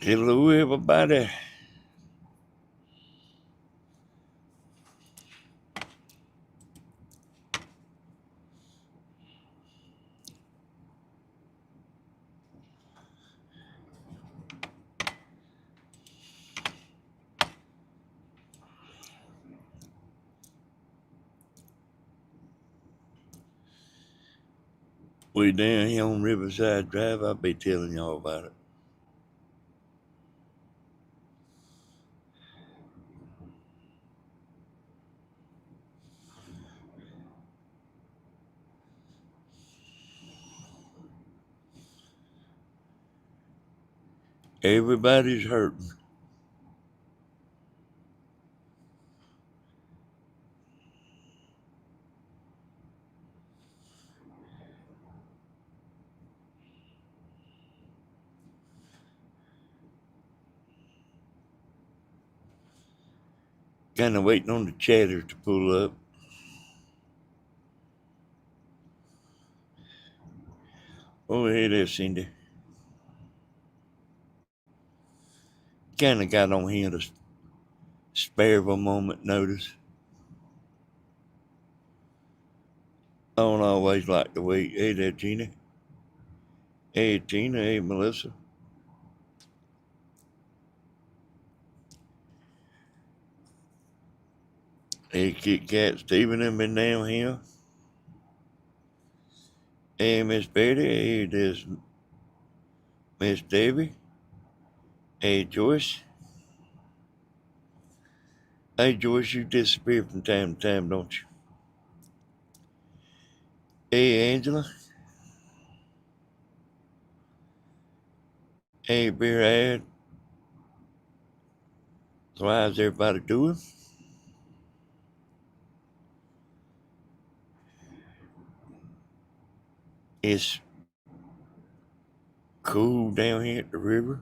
Hello, everybody. We down here on Riverside Drive. I'll be telling y'all about it. Everybody's hurting. Kind of waiting on the chatter to pull up. Oh, hey there, Cindy. Kind of got on here to spare of a moment notice. I don't always like to wait. Hey there, Gina. Hey, Gina. Hey, Melissa. Hey, Kit Kat. Stephen and been down here. Hey, Miss Betty. Hey, there's Miss Debbie. Hey, Joyce. Hey, Joyce, you disappear from time to time, don't you? Hey, Angela. Hey, Beer Ad. So how's everybody doing? It's cool down here at the river.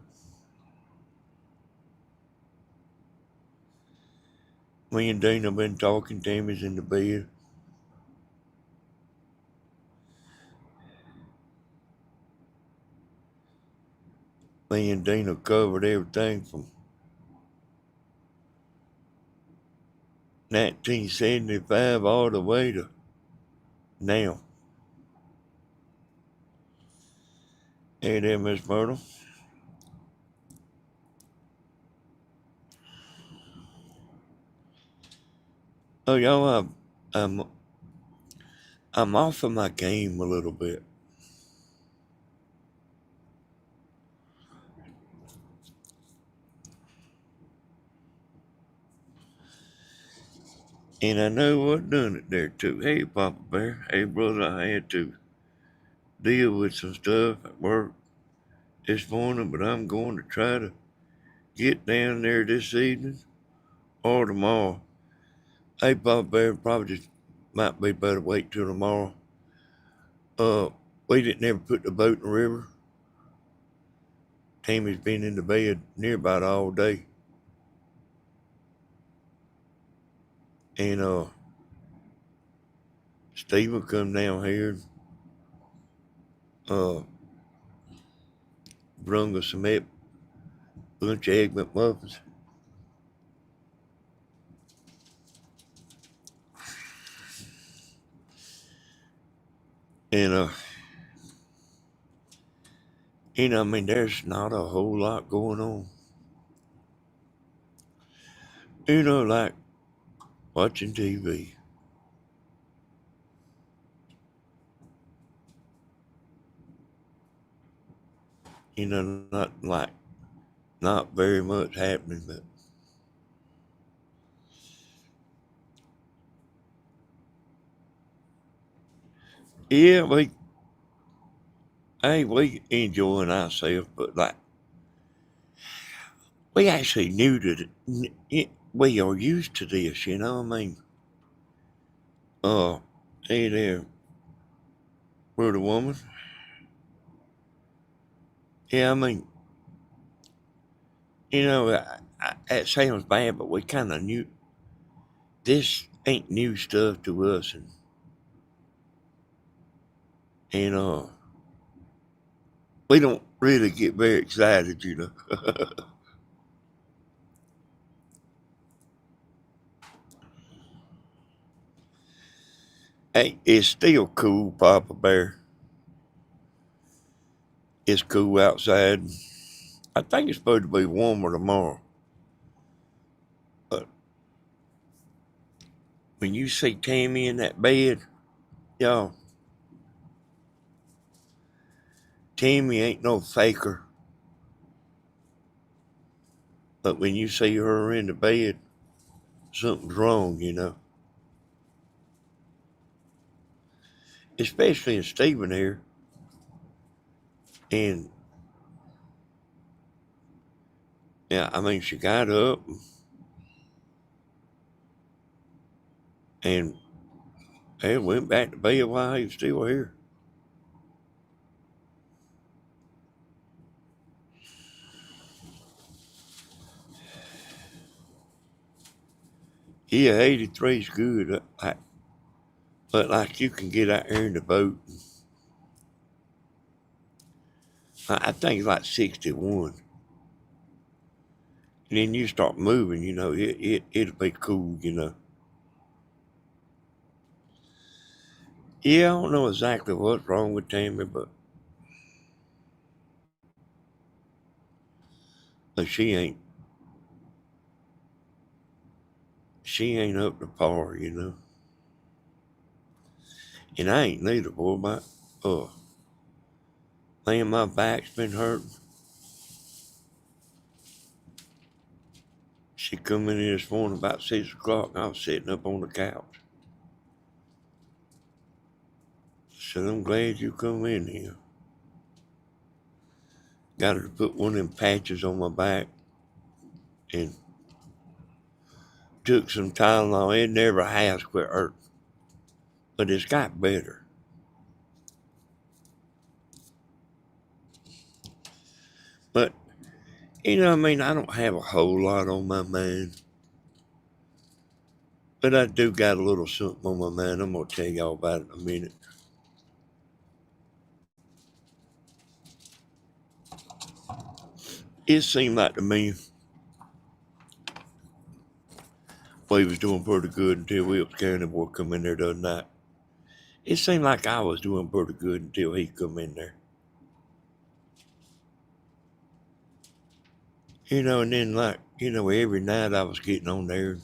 Me and Dana been talking. Tammy's in the bed. Me and Dana covered everything from 1975 all the way to now. Hey there, Miss Myrtle. Oh, y'all, I'm off of my game a little bit. And I know what done it there too. Hey, Papa Bear. Hey, brother, I had to deal with some stuff at work this morning, but I'm going to try to get down there this evening or tomorrow. Hey, Papa Bear, probably just might be better wait till tomorrow. We didn't ever put the boat in the river. Tammy's been in the bed near about all day. And Steve will come down here and bring us some bunch of Egg McMuffins. And I mean, there's not a whole lot going on. Like watching TV. Not very much happening, but yeah, we enjoying ourselves, but like we actually knew that we are used to this, I mean, hey there, brother woman. Yeah, I mean, it sounds bad, but we kind of knew this ain't new stuff to us, and we don't really get very excited, you know. Hey, it's still cool, Papa Bear. It's cool outside. I think it's supposed to be warmer tomorrow. But when you see Tammy in that bed, y'all, Tammy ain't no faker. But when you see her in the bed, something's wrong, you know. Especially in Stephen here. And yeah, I mean, she got up and went back to bed while he was still here. Yeah, 83 is good. But like you can get out there in the boat. I think it's like 61. And then you start moving, you know, it'll be cool, you know. Yeah, I don't know exactly what's wrong with Tammy, but she ain't up to par, you know. And I ain't neither, boy. Man, my back's been hurting. She come in here this morning about 6 o'clock, and I was sitting up on the couch. Said, I'm glad you come in here. Got her to put one of them patches on my back and took some Tylenol. It never has quit hurting, but it's got better. But, you know, I mean, I don't have a whole lot on my mind, but I do got a little something on my mind. I'm going to tell y'all about it in a minute. It seemed like to me we was doing pretty good until Wilkes County boy come in there the other night. It seemed like I was doing pretty good until he come in there. You know, and then like, you know, every night I was getting on there,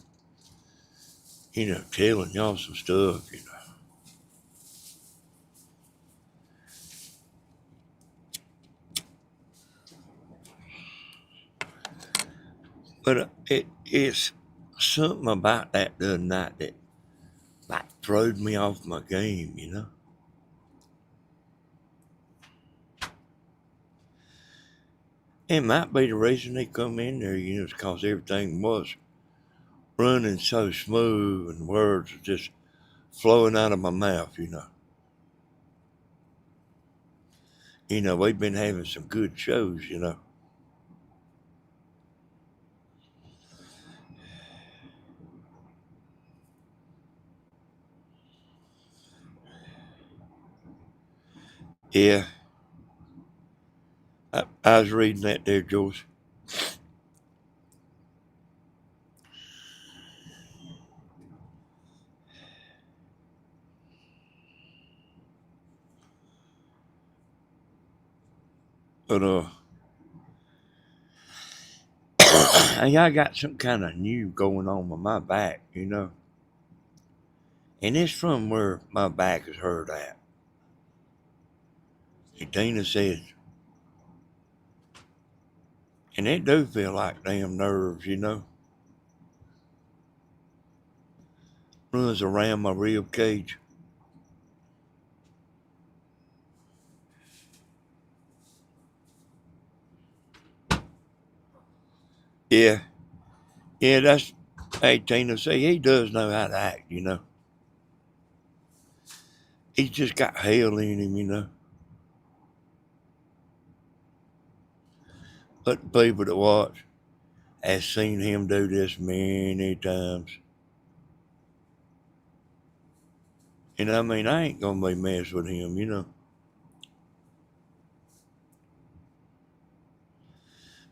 you know, telling y'all some stuff, you know. But it's something about that the other night that like throwed me off my game, you know. It might be the reason they come in there, you know, it's because everything was running so smooth and words were just flowing out of my mouth, you know. You know, we've been having some good shows, you know. Yeah, I was reading that there, George. But I got some kind of new going on with my back, you know. And it's from where my back is hurt at. And Tina said, and it do feel like damn nerves, you know. Runs around my rib cage. Yeah, yeah, that's, hey, Tina say he does know how to act, you know. He's just got hell in him, you know. But the people that watch has seen him do this many times. And I mean, I ain't gonna be messed with him, you know.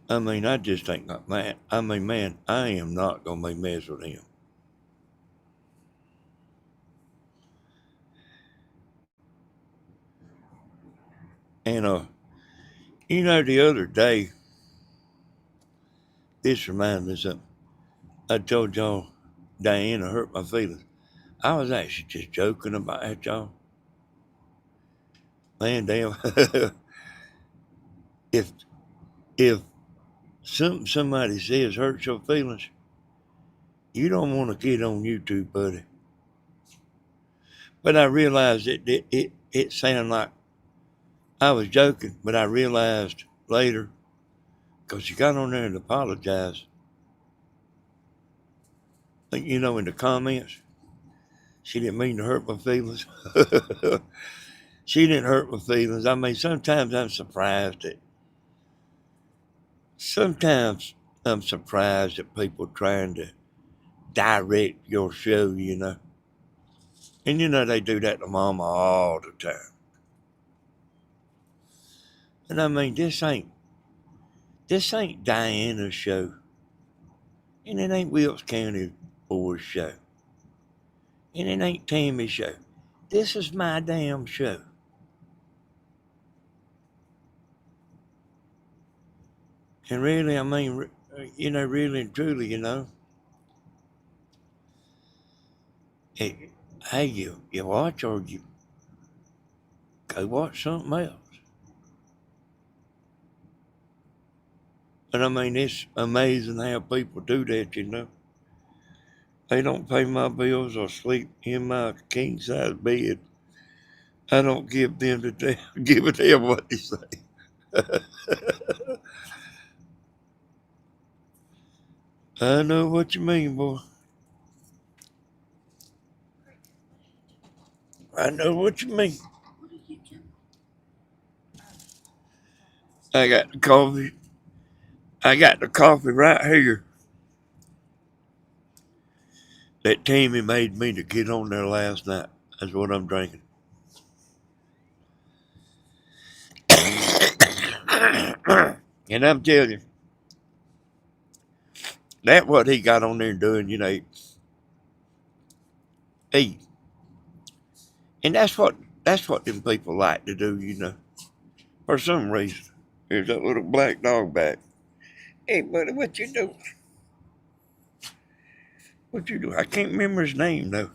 I mean, I just think, man, I mean, man, I am not going to be messed with him. And, the other day, this reminded me of something. I told y'all Diana hurt my feelings. I was actually just joking about that, y'all. Man, damn. if if somebody says hurts your feelings, you don't want to get on YouTube, buddy. But I realized it sounded like I was joking, but I realized later, because she got on there and apologized, in the comments, she didn't mean to hurt my feelings. She didn't hurt my feelings. I mean, sometimes I'm surprised at people trying to direct your show. And they do that to mama all the time. And I mean, this ain't Diana's show. And it ain't Wilkes County Board's show. And it ain't Tammy's show. This is my damn show. And really, I mean, really and truly, hey, you watch or you go watch something else. And I mean, it's amazing how people do that. They don't pay my bills or sleep in my king size bed. I don't give them give a damn what they say. I know what you mean, boy. I know what you mean. I got the coffee. I got the coffee right here that Tammy made me to get on there last night. That's what I'm drinking. And I'm telling you, that's what he got on there doing, eat. And that's what them people like to do. For some reason. There's that little black dog back. Hey buddy, what you doing? What you doing? I can't remember his name though.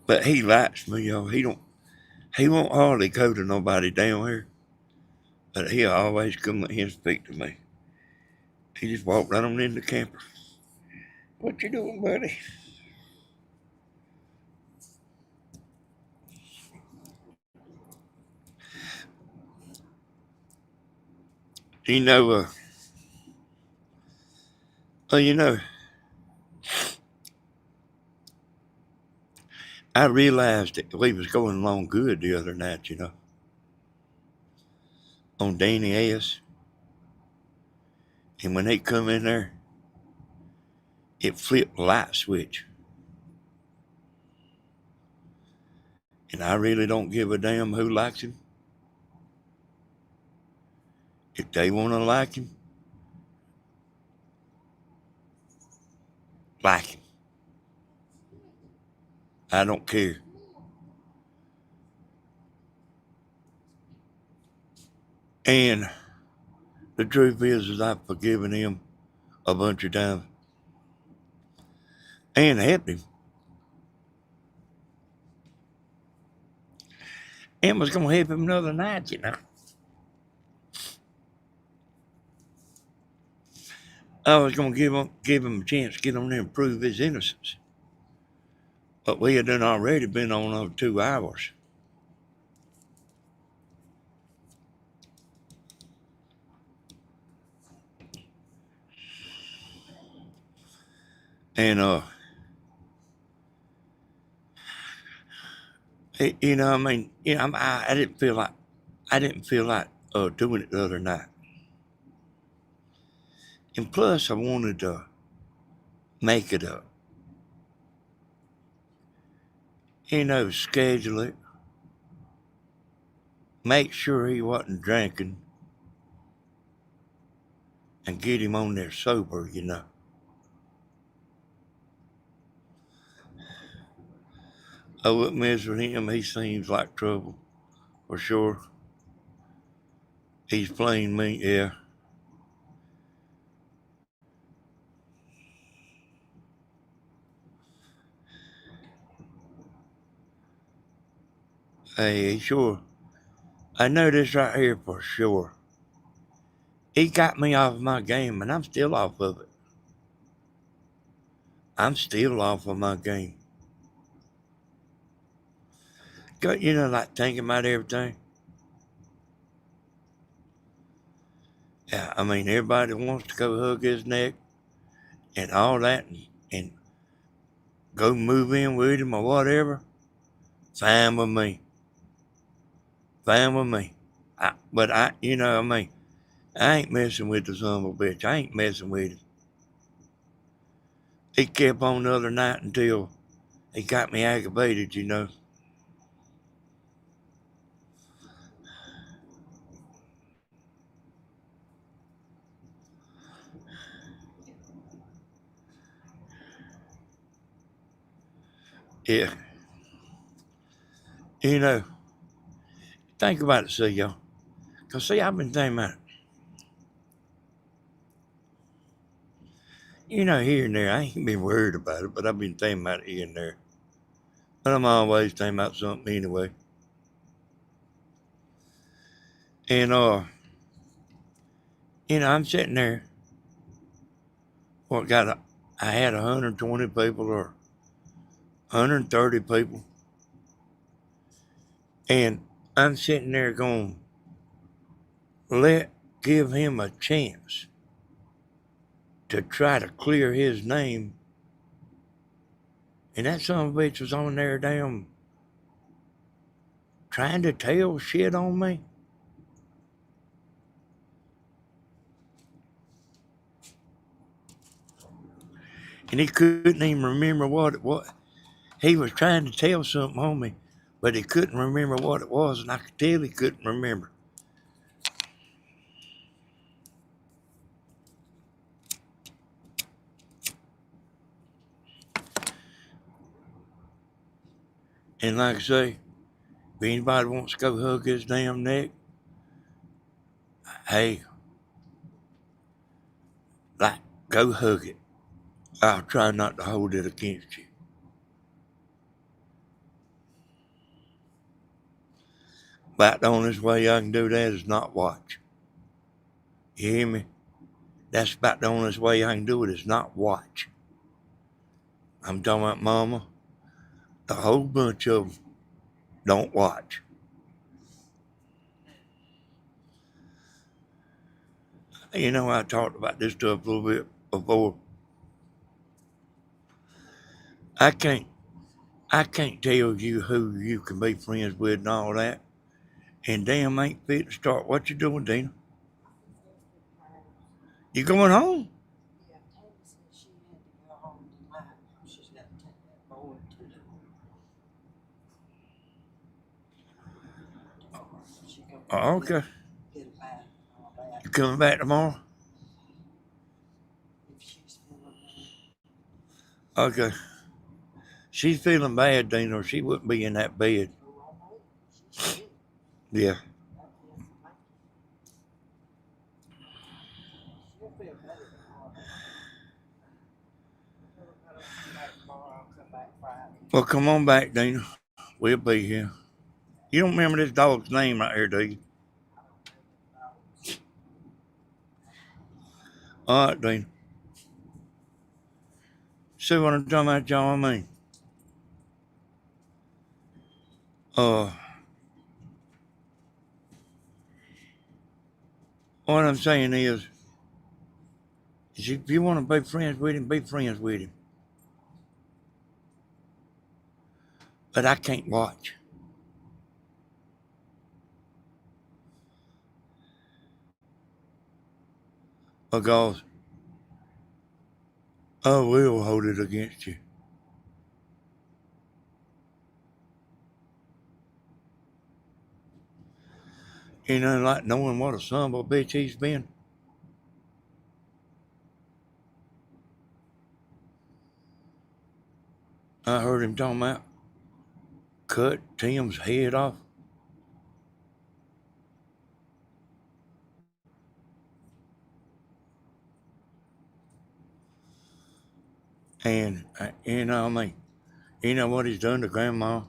But he likes me, y'all. He won't hardly go to nobody down here. But he'll always come and he'll speak to me. He just walked right on in the camper. What you doing, buddy? You know, well, I realized that we was going along good the other night, on Danny S. And when they come in there, it flipped the light switch. And I really don't give a damn who likes him. If they want to like him. I don't care. And the truth is I've forgiven him a bunch of times and helped him. And was going to help him another night. I was going to give him a chance to get on there and prove his innocence. But we had done already been on over 2 hours. And, I mean, I didn't feel like doing it the other night. And plus, I wanted to make it up. Schedule it. Make sure he wasn't drinking. and get him on there sober, you know. I wouldn't mess with him. He seems like trouble, for sure. He's playing me, yeah. Hey, sure. I know this right here for sure. He got me off my game, and I'm still off of it. I'm still off of my game. Got, like thinking about everything. Yeah, I mean, everybody wants to go hug his neck and all that and go move in with him or whatever. Fine with me. Fine with me. But I mean, I ain't messing with the son of a bitch. I ain't messing with him. He kept on the other night until he got me aggravated, Yeah. You know, think about it, see, y'all. Because, see, I've been thinking about it. Here and there, I ain't been worried about it, but I've been thinking about it here and there. But I'm always thinking about something anyway. And, I'm sitting there. Well, I had 120 people or 130 people. And I'm sitting there going, give him a chance to try to clear his name. And that son of a bitch was on there damn trying to tell shit on me. And he couldn't even remember what it was. He was trying to tell something on me, but he couldn't remember what it was, and I could tell he couldn't remember. And like I say, if anybody wants to go hug his damn neck, hey, like, go hug it. I'll try not to hold it against you. About the only way I can do that is not watch. You hear me? That's about the only way I can do it is not watch. I'm talking about mama. The whole bunch of them don't watch. I talked about this stuff a little bit before. I can't I can't tell you who you can be friends with and all that. And damn ain't fit to start. What you doing, Dina? You going home? Oh, okay. You coming back tomorrow? Okay. She's feeling bad, Dina, or she wouldn't be in that bed. Yeah. Well, come on back, Dina. We'll be here. You don't remember this dog's name right here, do you? All right, Dina. See what I'm talking about, y'all? I mean, uh, what I'm saying is if you want to be friends with him, be friends with him. But I can't watch. Because I will hold it against you. Like knowing what a son of a bitch he's been. I heard him talking about cut Tim's head off. And, you know, I mean, you know what he's done to Grandma?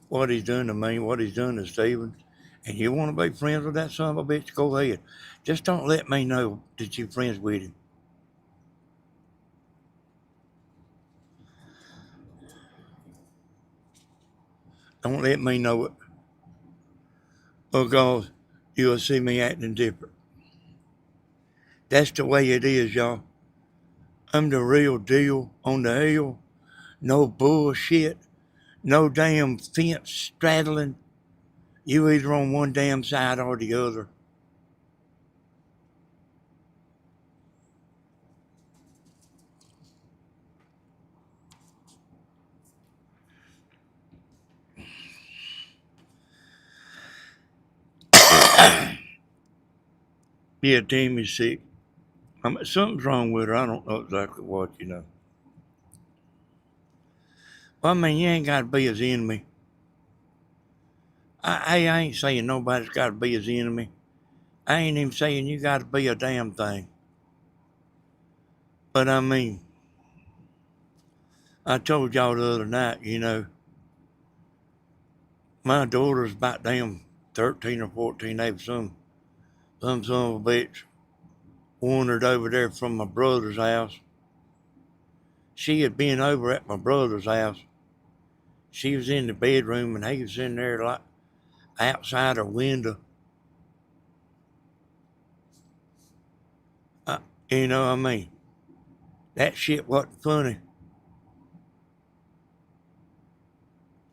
What he's done to me, what he's done to Steven. And you want to be friends with that son of a bitch, go ahead. Just don't let me know that you're friends with him. Don't let me know it. Because you'll see me acting different. That's the way it is, y'all. I'm the real deal on the hill. No bullshit. No damn fence straddling. You either on one damn side or the other. Yeah, Timmy's sick. I mean, something's wrong with her. I don't know exactly what, you know. Well, I mean, you ain't got to be his enemy. I ain't saying nobody's got to be his enemy. I ain't even saying you got to be a damn thing. But I mean, I told y'all the other night, you know, my daughter's about damn 13 or 14. They some son of a bitch wandered over there from my brother's house. She had been over at my brother's house. She was in the bedroom and he was in there like outside her window. Uh, you know what I mean? That shit wasn't funny.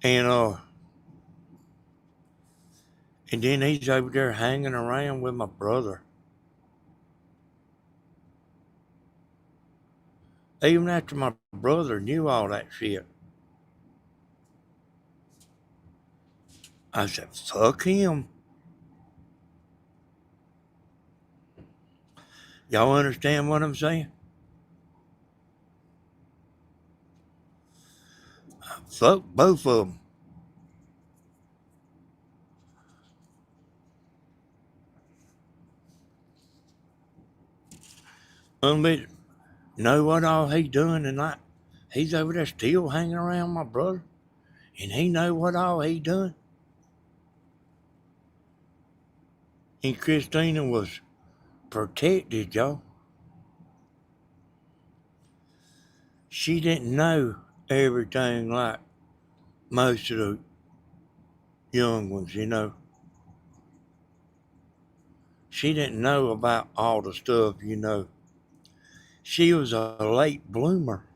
And and then he's over there hanging around with my brother. Even after my brother knew all that shit. I said, fuck him. Y'all understand what I'm saying? Fuck both of them. But know what all he doing and like he's over there still hanging around my brother. And he know what all he done. And Christina was protected, y'all. She didn't know everything like most of the young ones, you know. She didn't know about all the stuff, you know. She was a late bloomer.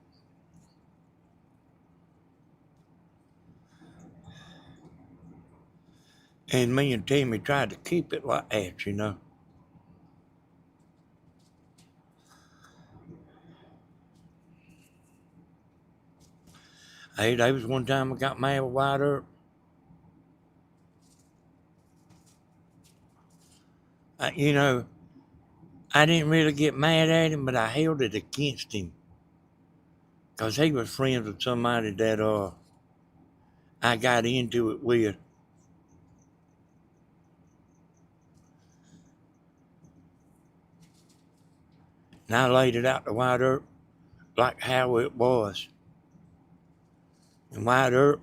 And me and Timmy tried to keep it like that, you know. Hey, there was one time I got mad with White Earp. You know, I didn't really get mad at him, but I held it against him. Because he was friends with somebody that I got into it with. And I laid it out to White Earp like how it was. And White Earp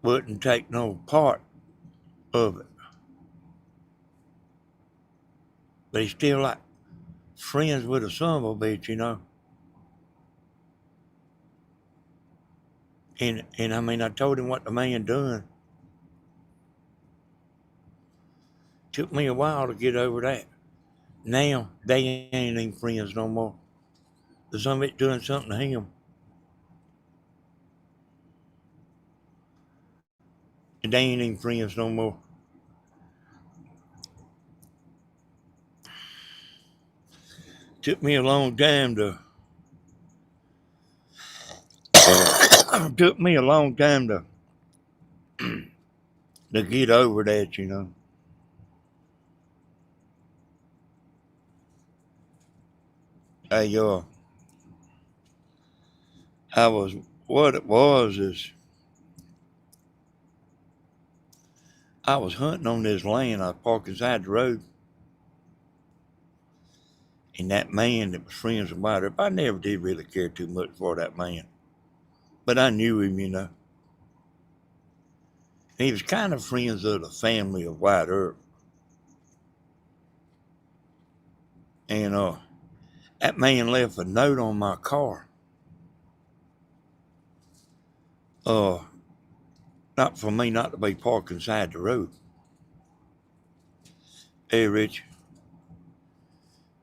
wouldn't take no part of it. But he's still like friends with a son of a bitch, you know. And I mean, I told him what the man done. Took me a while to get over that. Now, they ain't even friends no more. The son of it doing something to him. And they ain't even friends no more. Took me a long time to took me a long time to get over that, you know. I I was what it was is I was hunting on this land. I was parked beside the road, and that man that was friends with White Earp, I never did really care too much for that man, but I knew him, you know. He was kind of friends of the family of White Earp, and that man left a note on my car. Uh, Not for me not to be parked inside the road. Hey, Rich,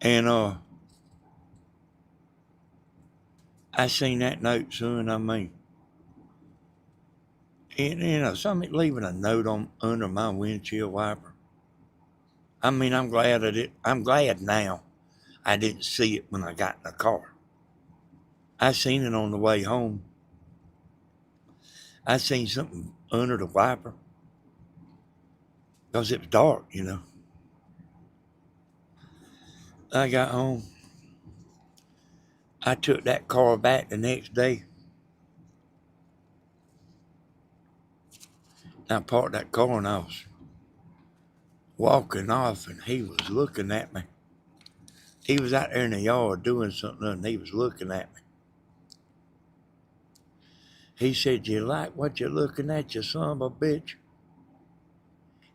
and I seen that note, son. I mean, and somebody leaving a note on under my windshield wiper. I mean, I'm glad I did. I'm glad now I didn't see it when I got in the car. I seen it on the way home. I seen something under the wiper because it was dark, you know. I got home. I took that car back the next day. I parked that car and I was walking off, and he was looking at me. He was out there in the yard doing something, and he was looking at me. He said, "You like what you're looking at, you son of a bitch?"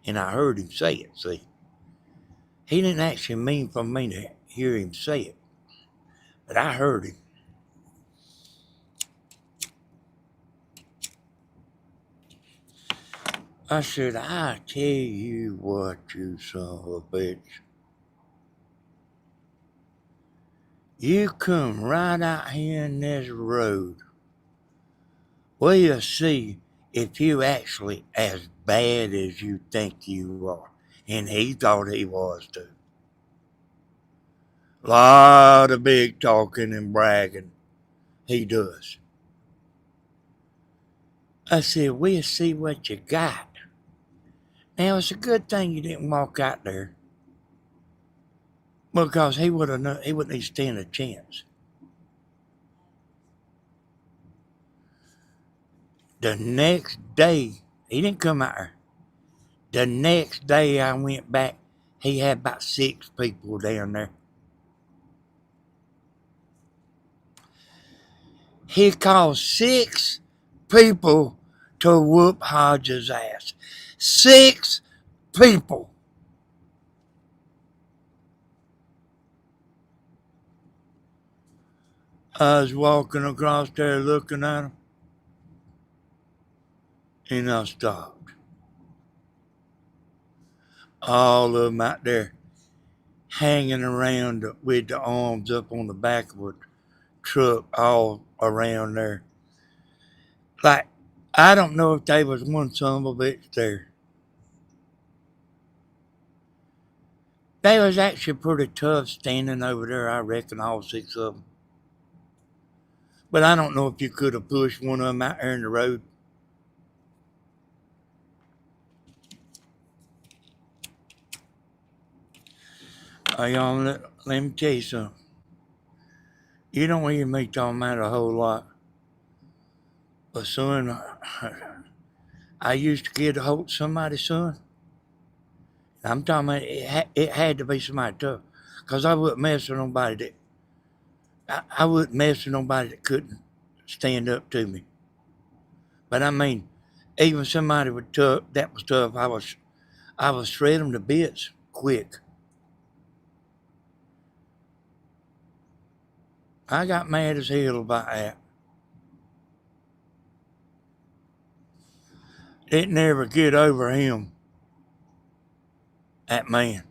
And I heard him say it, see. He didn't actually mean for me to hear him say it, but I heard him. I said, "I tell you what, you son of a bitch. You come right out here in this road. We'll see if you actually as bad as you think you are." And he thought he was too. Lot of big talking and bragging. He does. I said, "We'll see what you got." Now, it's a good thing you didn't walk out there, because he wouldn't even stand a chance. The next day, he didn't come out there. The next day I went back, he had about 6 people down there. He called 6 people to whoop Hodges' ass. 6 people. I was walking across there looking at him, and I stopped. All of them out there hanging around with the arms up on the back of a truck, all around there. Like, I don't know if they was one son of a bitch there. They was actually pretty tough standing over there, I reckon, all 6 of them. But I don't know if you could have pushed one of them out there in the road. Y'all, let me tell you something. You don't hear me talking about a whole lot. But son, I used to get a hold of somebody's son. I'm talking about it had to be somebody tough. Because I wouldn't mess with nobody I wouldn't mess with nobody that couldn't stand up to me. But I mean, even somebody that was tough, I was shred them to bits quick. I got mad as hell about that. Didn't ever get over him, that man.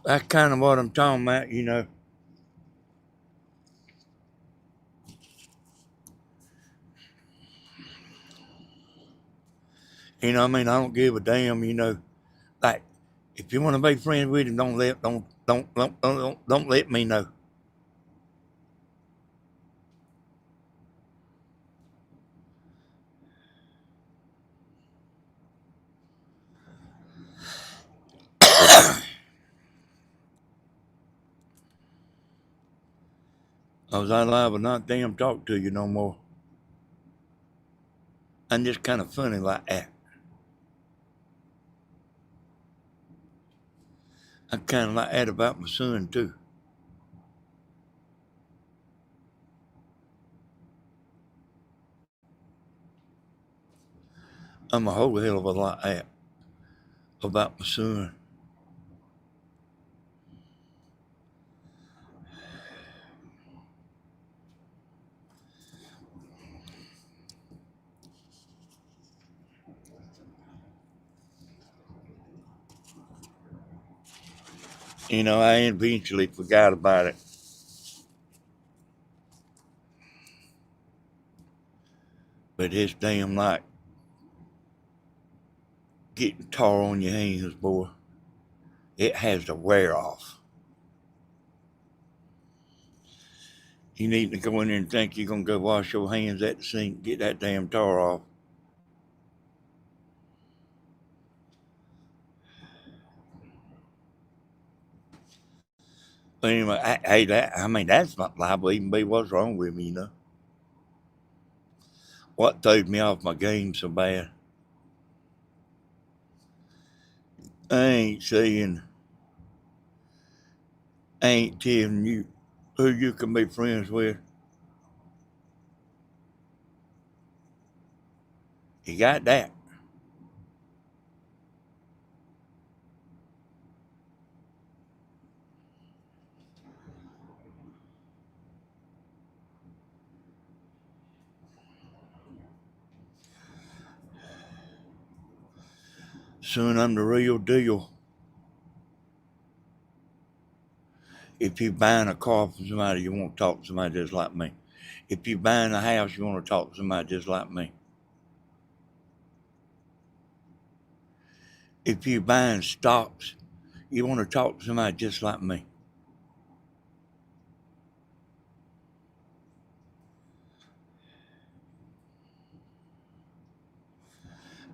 That's kind of what I'm talking about, you know. You know, I mean, I don't give a damn, you know. Like, if you want to be friends with him, don't let me know. I was liable to not damn talk to you no more. I'm just kind of funny like that. I'm kind of like that about my son, too. I'm a whole hell of a lot like that about my son. You know, I eventually forgot about it. But it's damn like getting tar on your hands, boy. It has to wear off. You need to go in there and think you're going to go wash your hands at the sink, get that damn tar off. But anyway, that's not liable to even be what's wrong with me, you know. What throwed me off my game so bad? I ain't saying, I ain't telling you who you can be friends with. You got that. Son, I'm the real deal. If you're buying a car from somebody, you want to talk to somebody just like me. If you're buying a house, you want to talk to somebody just like me. If you're buying stocks, you want to talk to somebody just like me.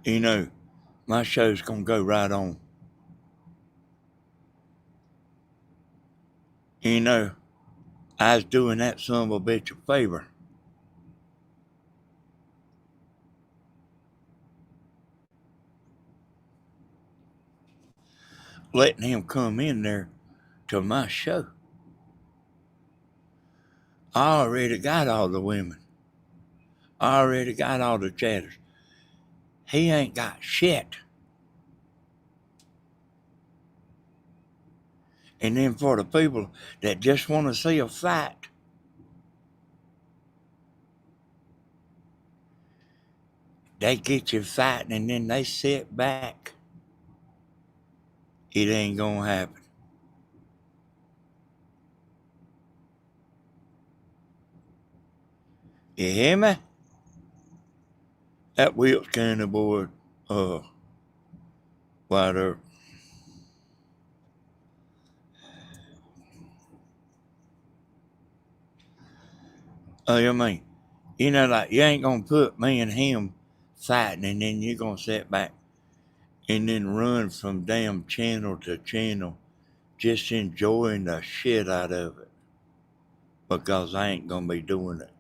You know, my show's going to go right on. You know, I was doing that son of a bitch a favor. Letting him come in there to my show. I already got all the women. I already got all the chatters. He ain't got shit. And then for the people that just want to see a fight, they get you fighting and then they sit back. It ain't gonna happen. You hear me? That wheel's kind of board, wide up. Oh, you mean, you know, like you ain't gonna put me and him fighting and then you're gonna sit back and then run from damn channel to channel just enjoying the shit out of it because I ain't gonna be doing it.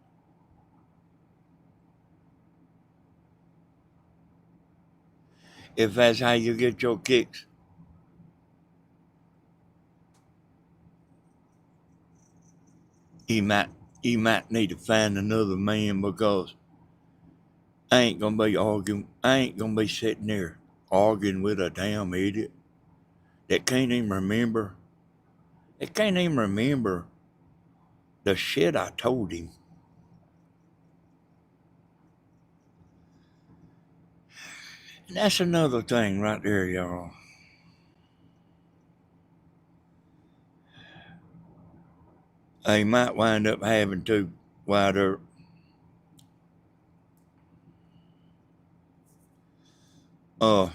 If that's how you get your kicks, you might you might need to find another man because I ain't gonna be sitting there arguing with a damn idiot that can't even remember. They can't even remember the shit I told him. And that's another thing right there, y'all. I might wind up having to wider. Uh,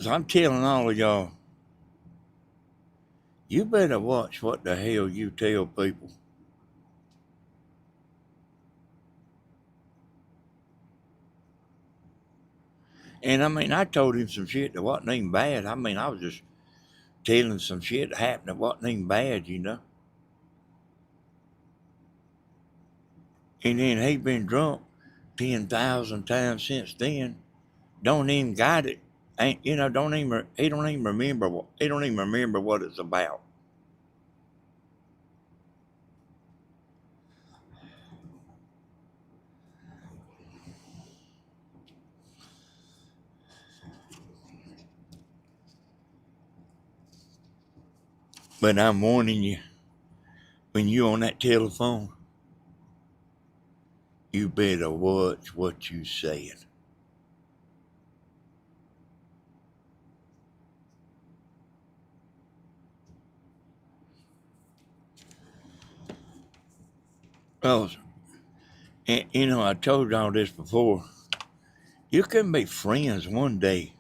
so I'm telling all of y'all, you better watch what the hell you tell people. And I mean, I told him some shit that wasn't even bad. I mean, I was just telling some shit that happened that wasn't even bad, you know. And then he been drunk 10,000 times since then. Don't even got it. Ain't don't even he don't even remember what it's about. But I'm warning you, when you on that telephone, you better watch what you saying. Oh, and, I told y'all this before. You can be friends one day,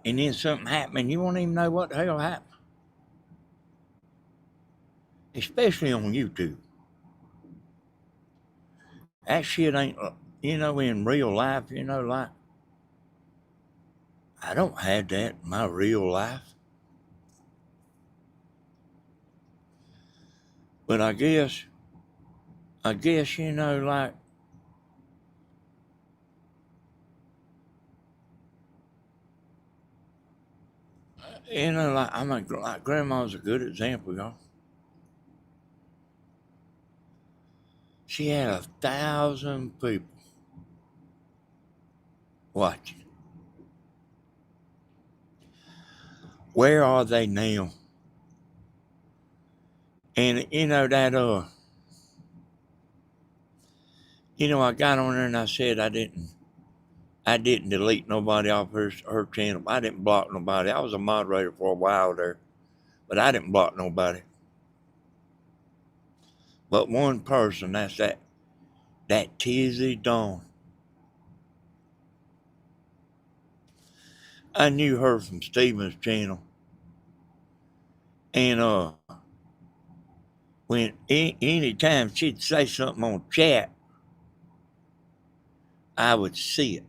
and then something happen, and you won't even know what the hell happened. Especially on YouTube. That shit ain't, in real life, like, I don't have that in my real life. But I guess, like, like, I mean, like, Grandma's a good example, y'all. She had 1,000 people watching. Where are they now? And I got on there and I said I didn't delete nobody off her channel. I didn't block nobody. I was a moderator for a while there, but I didn't block nobody. But one person, that's that Tizzy Dawn. I knew her from Steven's channel, and when anytime she'd say something on chat, I would see it,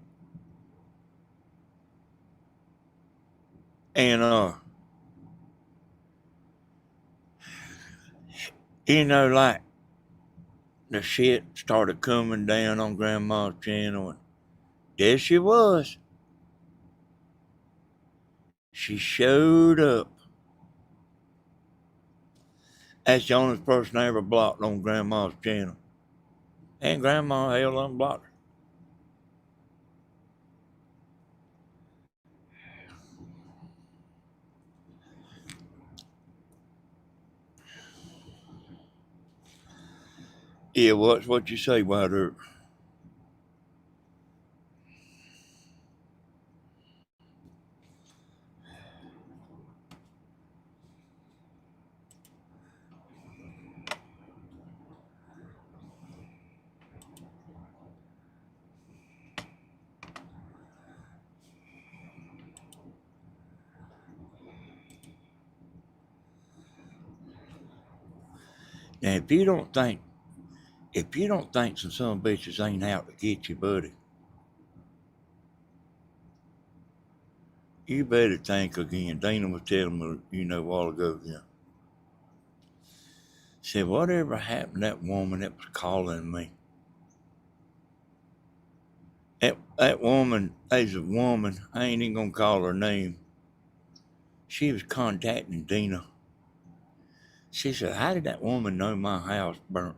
and like, the shit started coming down on Grandma's channel, and there she was. She showed up. That's the only person I ever blocked on Grandma's channel. And Grandma hell unblocked her. Yeah, what's what you say, White Earth? Now, if you don't think some bitches ain't out to get you, buddy, you better think again. Dana was telling me, a while ago, said, whatever happened to that woman that was calling me? That woman, there's a woman, I ain't even gonna call her name. She was contacting Dina. She said, how did that woman know my house burnt?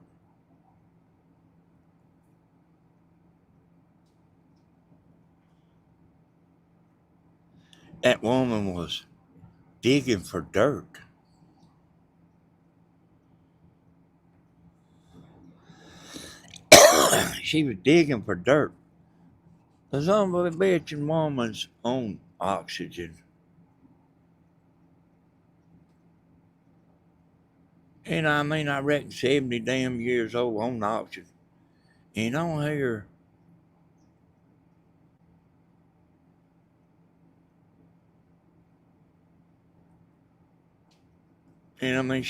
That woman was digging for dirt. She was digging for dirt. The son of a bitchin' woman's on oxygen. And I mean, I reckon 70 damn years old on oxygen. And on here, And I mean,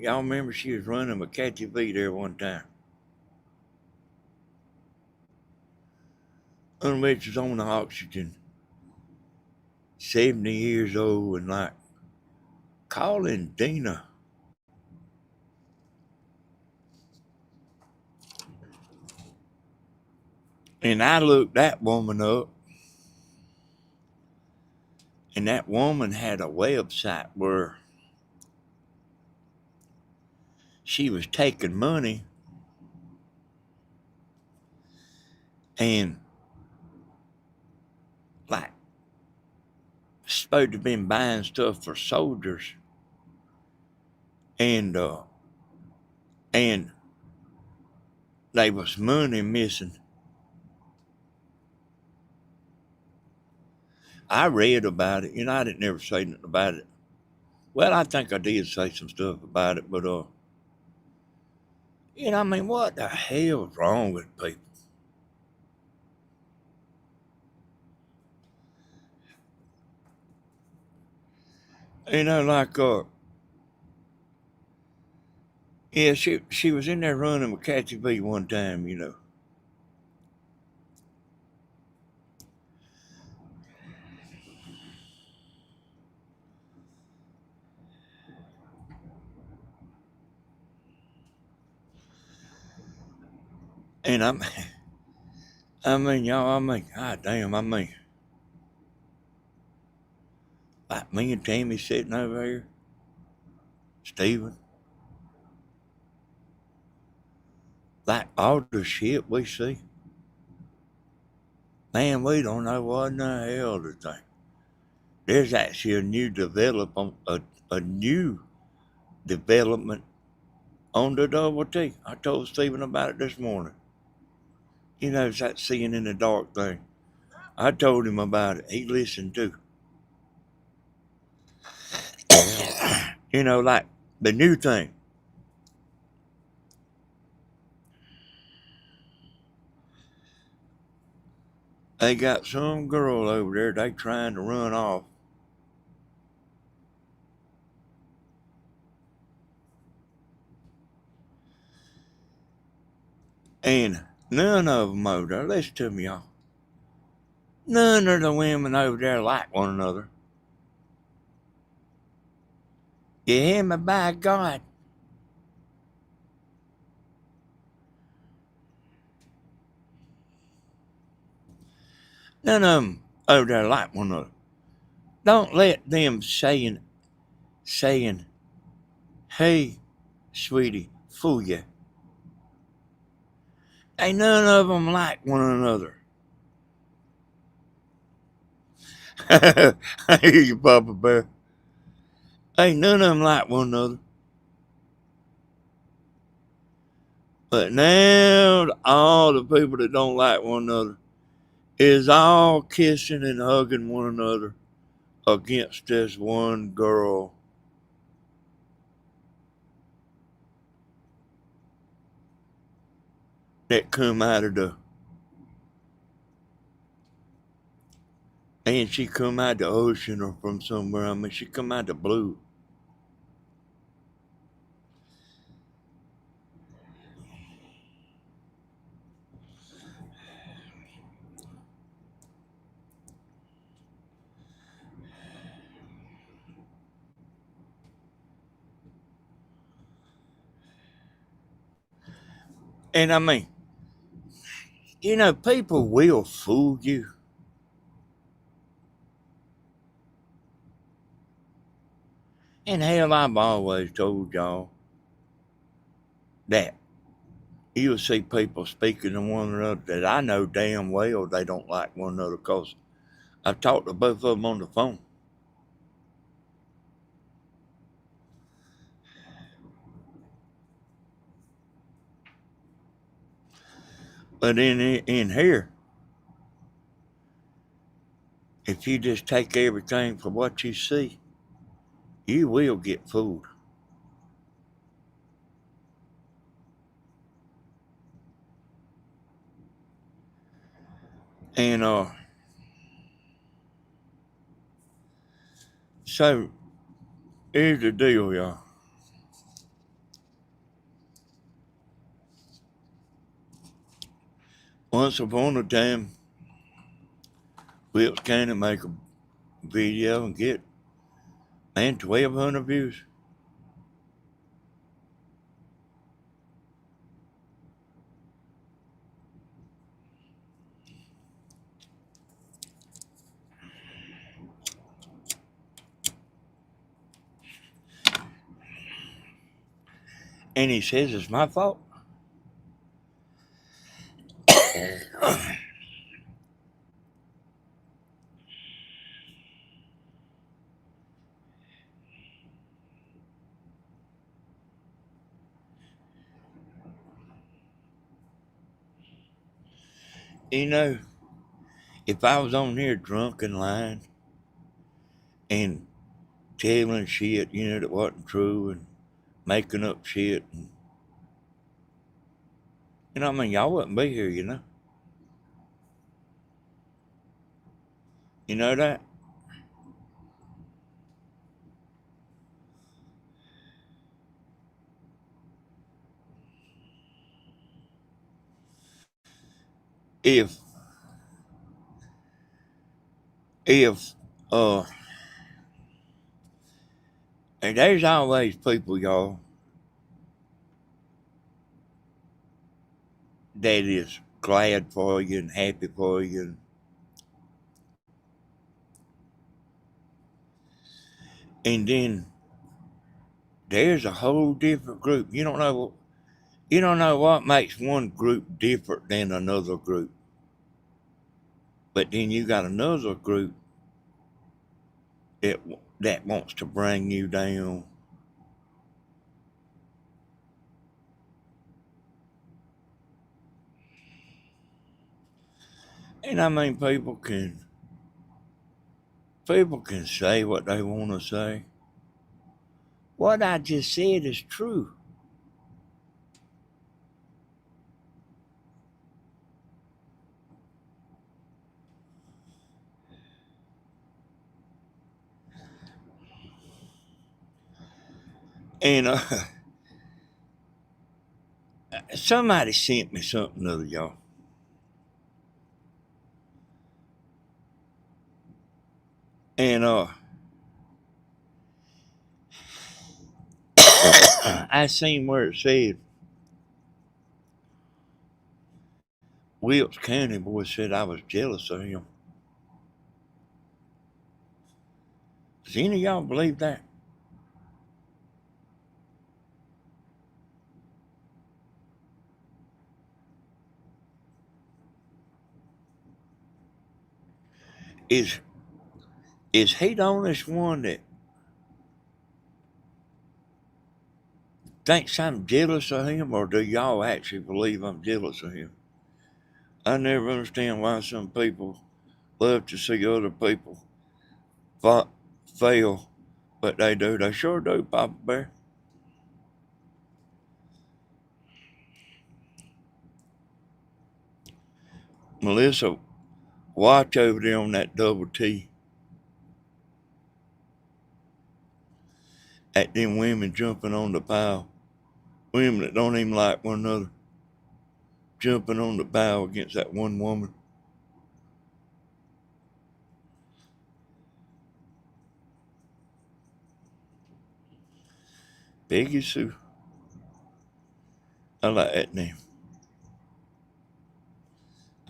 y'all remember she was running with Kathy V there one time. Unrich was on the oxygen, 70 years old, and like calling Dina. And I looked that woman up, and that woman had a website where she was taking money and like supposed to have been buying stuff for soldiers, and and there was money missing. I read about it, I didn't never say nothing about it. Well, I think I did say some stuff about it, but I mean, what the hell's wrong with people? Like yeah, she was in there running with Kathy B one time. And I mean, y'all, god damn, like me and Tammy sitting over here, Steven, like all the shit we see, man, we don't know what in the hell to think. There's actually a new development on the double T. I told Steven about it this morning. It's that seeing in the dark thing. I told him about it. He listened too. Like the new thing. They got some girl over there, they trying to run off. And none of them over there, listen to me, y'all. None of the women over there like one another. You hear me, by God? None of them over there like one another. Don't let them saying, hey, sweetie, fool you. Ain't none of them like one another. I hear you, Papa Bear. Ain't none of them like one another. But now all the people that don't like one another is all kissing and hugging one another against this one girl. That come out of and she come out the ocean or from somewhere. I mean, she come out the blue. And I mean, people will fool you. And hell, I've always told y'all that you'll see people speaking to one another that I know damn well they don't like one another because I've talked to both of them on the phone. But in here, if you just take everything for what you see, you will get fooled. And so here's the deal, y'all. Once upon a time, Wilkes County make a video and get, man, 1,200 views. And he says it's my fault. You know, if I was on here drunk and lying and telling shit, that wasn't true and making up shit, and, y'all wouldn't be here, You know that? If, if, uh, and there's always people, y'all, that is glad for you and happy for you. And then there's a whole different group. You don't know what makes one group different than another group. But then you got another group that that wants to bring you down. And I mean, people can say what they want to say. What I just said is true. And somebody sent me something other, y'all. And I seen where it said Wilkes County boy said I was jealous of him. Does any of y'all believe that? Is is he the only one that thinks I'm jealous of him, or do y'all actually believe I'm jealous of him? I never understand why some people love to see other people fail, but they do. They sure do, Papa Bear. Melissa, watch over there on that double T at them women jumping on the pile. Women that don't even like one another jumping on the pile against that one woman. Peggy Sue. I like that name.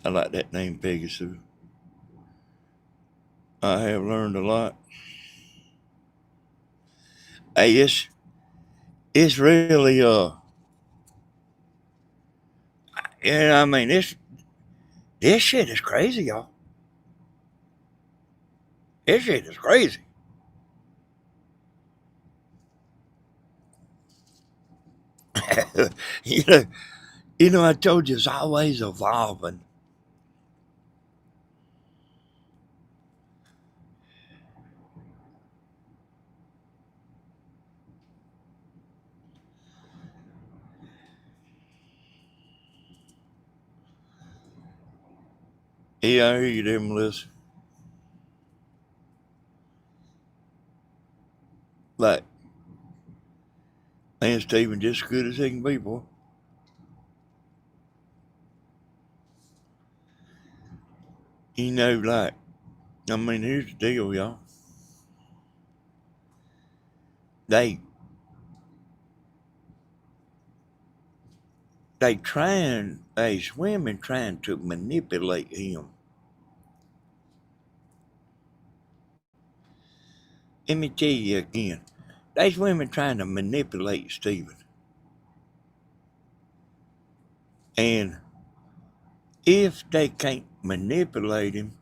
I like that name, Peggy Sue. I have learned a lot. Hey, it's really I mean this shit is crazy, y'all. This shit is crazy. you know, I told you it's always evolving. Yeah, I hear you there, Melissa. Like, man, Stephen just as good as he can be, boy. You know, like, I mean, here's the deal, y'all. They these women trying to manipulate him. Let me tell you again. These women trying to manipulate Stephen. And if they can't manipulate him,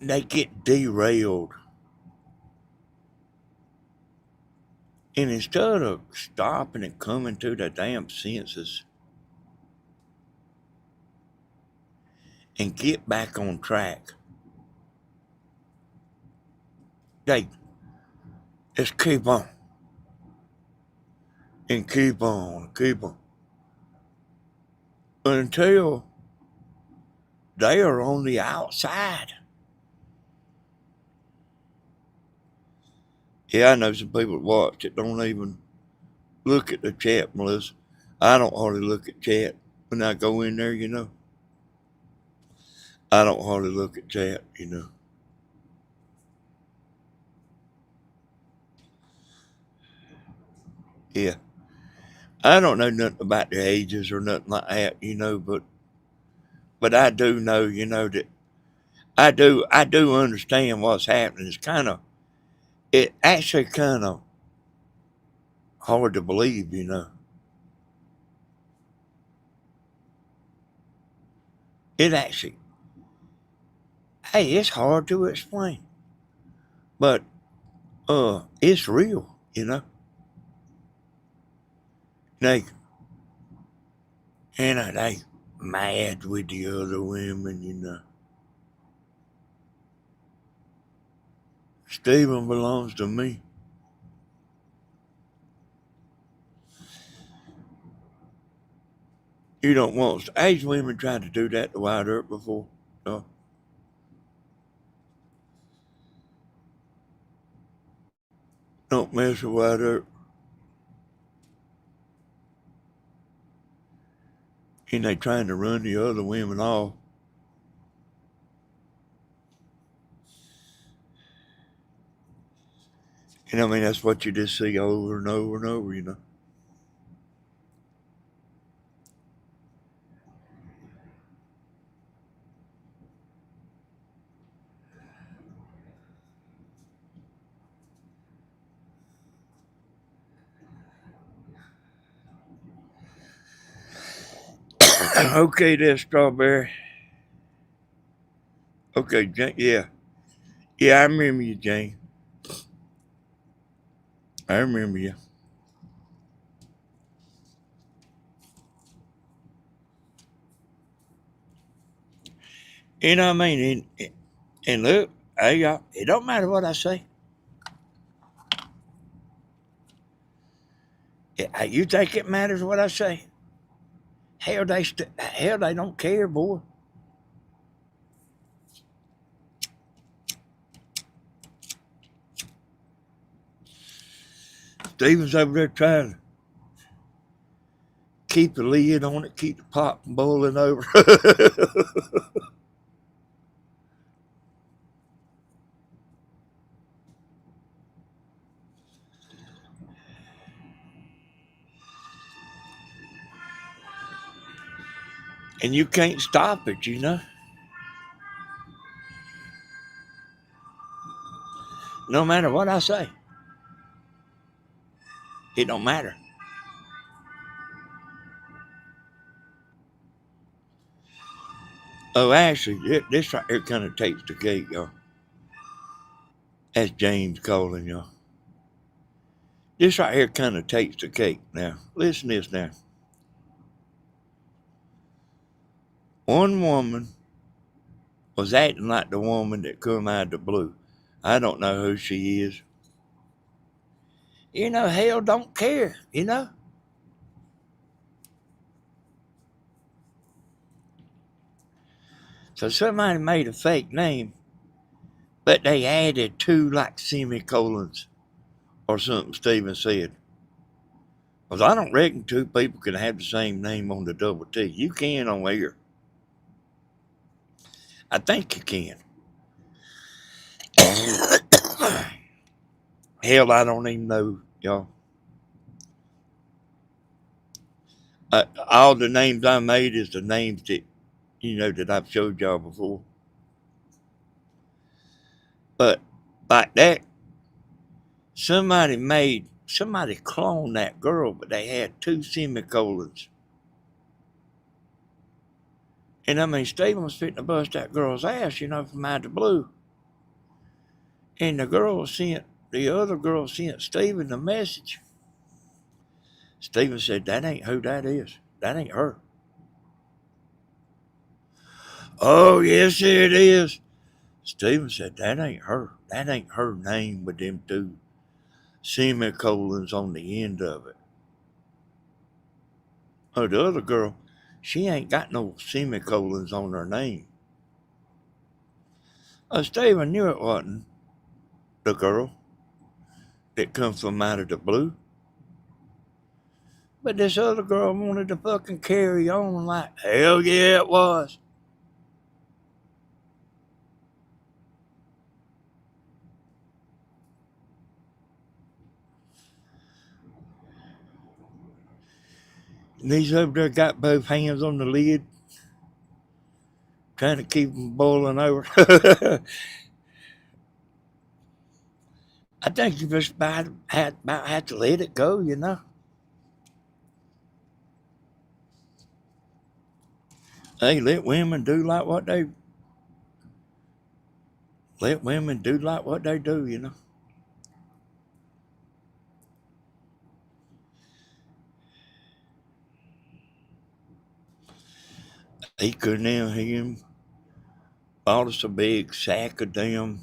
they get derailed. And instead of stopping and coming to their damn senses and get back on track, they just keep on and keep on, until they are on the outside. Yeah, I know some people that watch that don't even look at the chat, Melissa. I don't hardly look at chat when I go in there, you know. I don't hardly look at chat, you know. Yeah. I don't know nothing about the ages or nothing like that, you know, but I do know, you know, that I do understand what's happening. It actually kind of hard to believe, you know. It actually, hey, it's hard to explain, but it's real, you know. They they mad with the other women, you know. Stephen belongs to me. You don't want Asian women tried to do that to White Earth before. Uh, don't mess with White Earth. And they trying to run the other women off. And I mean, that's what you just see over and over and over, you know. Okay, there, Strawberry. Okay, Jane. Yeah. Yeah, I remember you, Jane. I remember you. You know what I mean? And look, hey, y'all, it don't matter what I say. You think it matters what I say? Hell, they don't care, boy. Steven's over there trying to keep the lid on it, keep the pot from boiling over. And you can't stop it, you know. No matter what I say, it don't matter. Oh, actually, this right here kind of takes the cake, y'all. That's James calling, y'all. This right here kind of takes the cake. Now, listen to this now. One woman was acting like the woman that come out of the blue. I don't know who she is. You know, hell don't care, you know. So somebody made a fake name, but they added two like semicolons or something Stephen said. Because I don't reckon two people can have the same name on the double T. You can on air. I think you can. Hell, I don't even know, y'all. All the names I made is the names that, that I've showed y'all before. But like that, somebody cloned that girl, but they had two semicolons. And I mean, Stephen was fitting to bust that girl's ass, from out of the blue. And the other girl sent Stephen the message. Stephen said, that ain't who that is. That ain't her. Oh, yes, it is. Stephen said, that ain't her. That ain't her name with them two semicolons on the end of it. Oh, the other girl, she ain't got no semicolons on her name. Stephen knew it wasn't the girl that come from out of the blue. But this other girl wanted to fucking carry on like, hell yeah, it was. And these over there got both hands on the lid, trying to keep them boiling over. I think you just about have to let it go, Hey, let women do what they do. He couldn't even hear him. Bought us a big sack of damn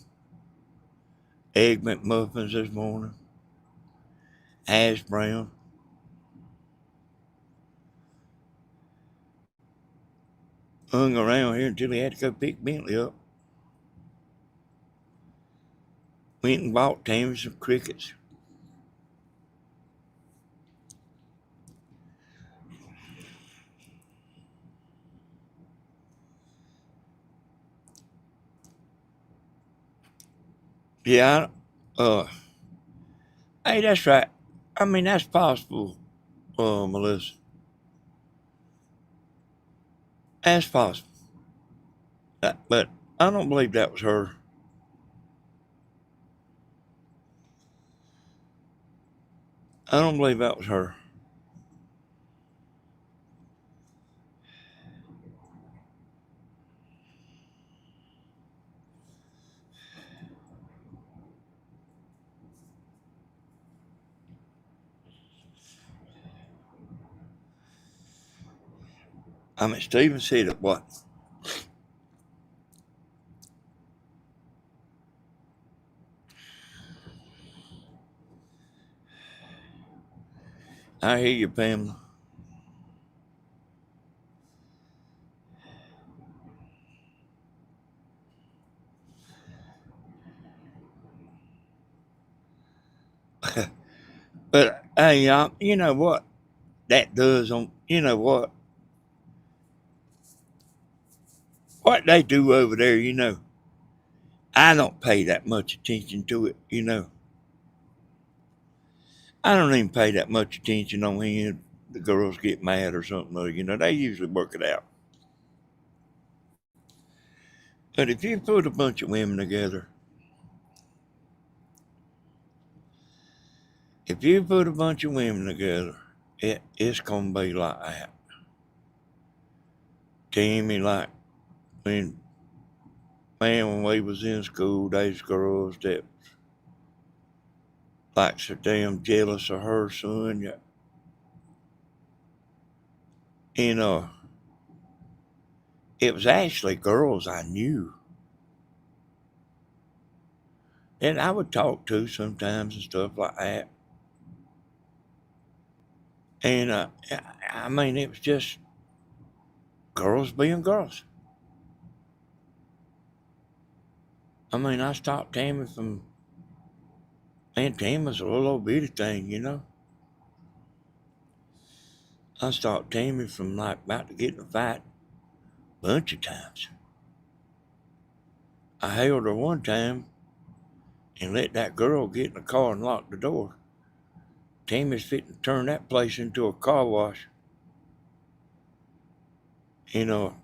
Egg McMuffins this morning. Hash brown. Hung around here until he had to go pick Bentley up. Went and bought Tammy some crickets. Yeah, hey, that's right. I mean, that's possible, Melissa. That's possible. But I don't believe that was her. I don't believe that was her. I mean, Stephen said it, what? I hear you, Pamela. But, hey, y'all, you know what that does on, what they do over there, I don't pay that much attention to it. I don't even pay that much attention on when the girls get mad or something. They usually work it out. But if you put a bunch of women together, it's gonna be like that. Tammy, like when when we was in school, those girls that like so damn jealous of her son, yeah. And it was actually girls I knew. And I would talk to sometimes and stuff like that. And I mean, it was just girls being girls. I mean, I stopped Tammy man, Tammy's a little old bitty thing. I stopped Tammy from like about to get in a fight a bunch of times. I held her one time and let that girl get in the car and lock the door. Tammy's fitting to turn that place into a car wash. You know,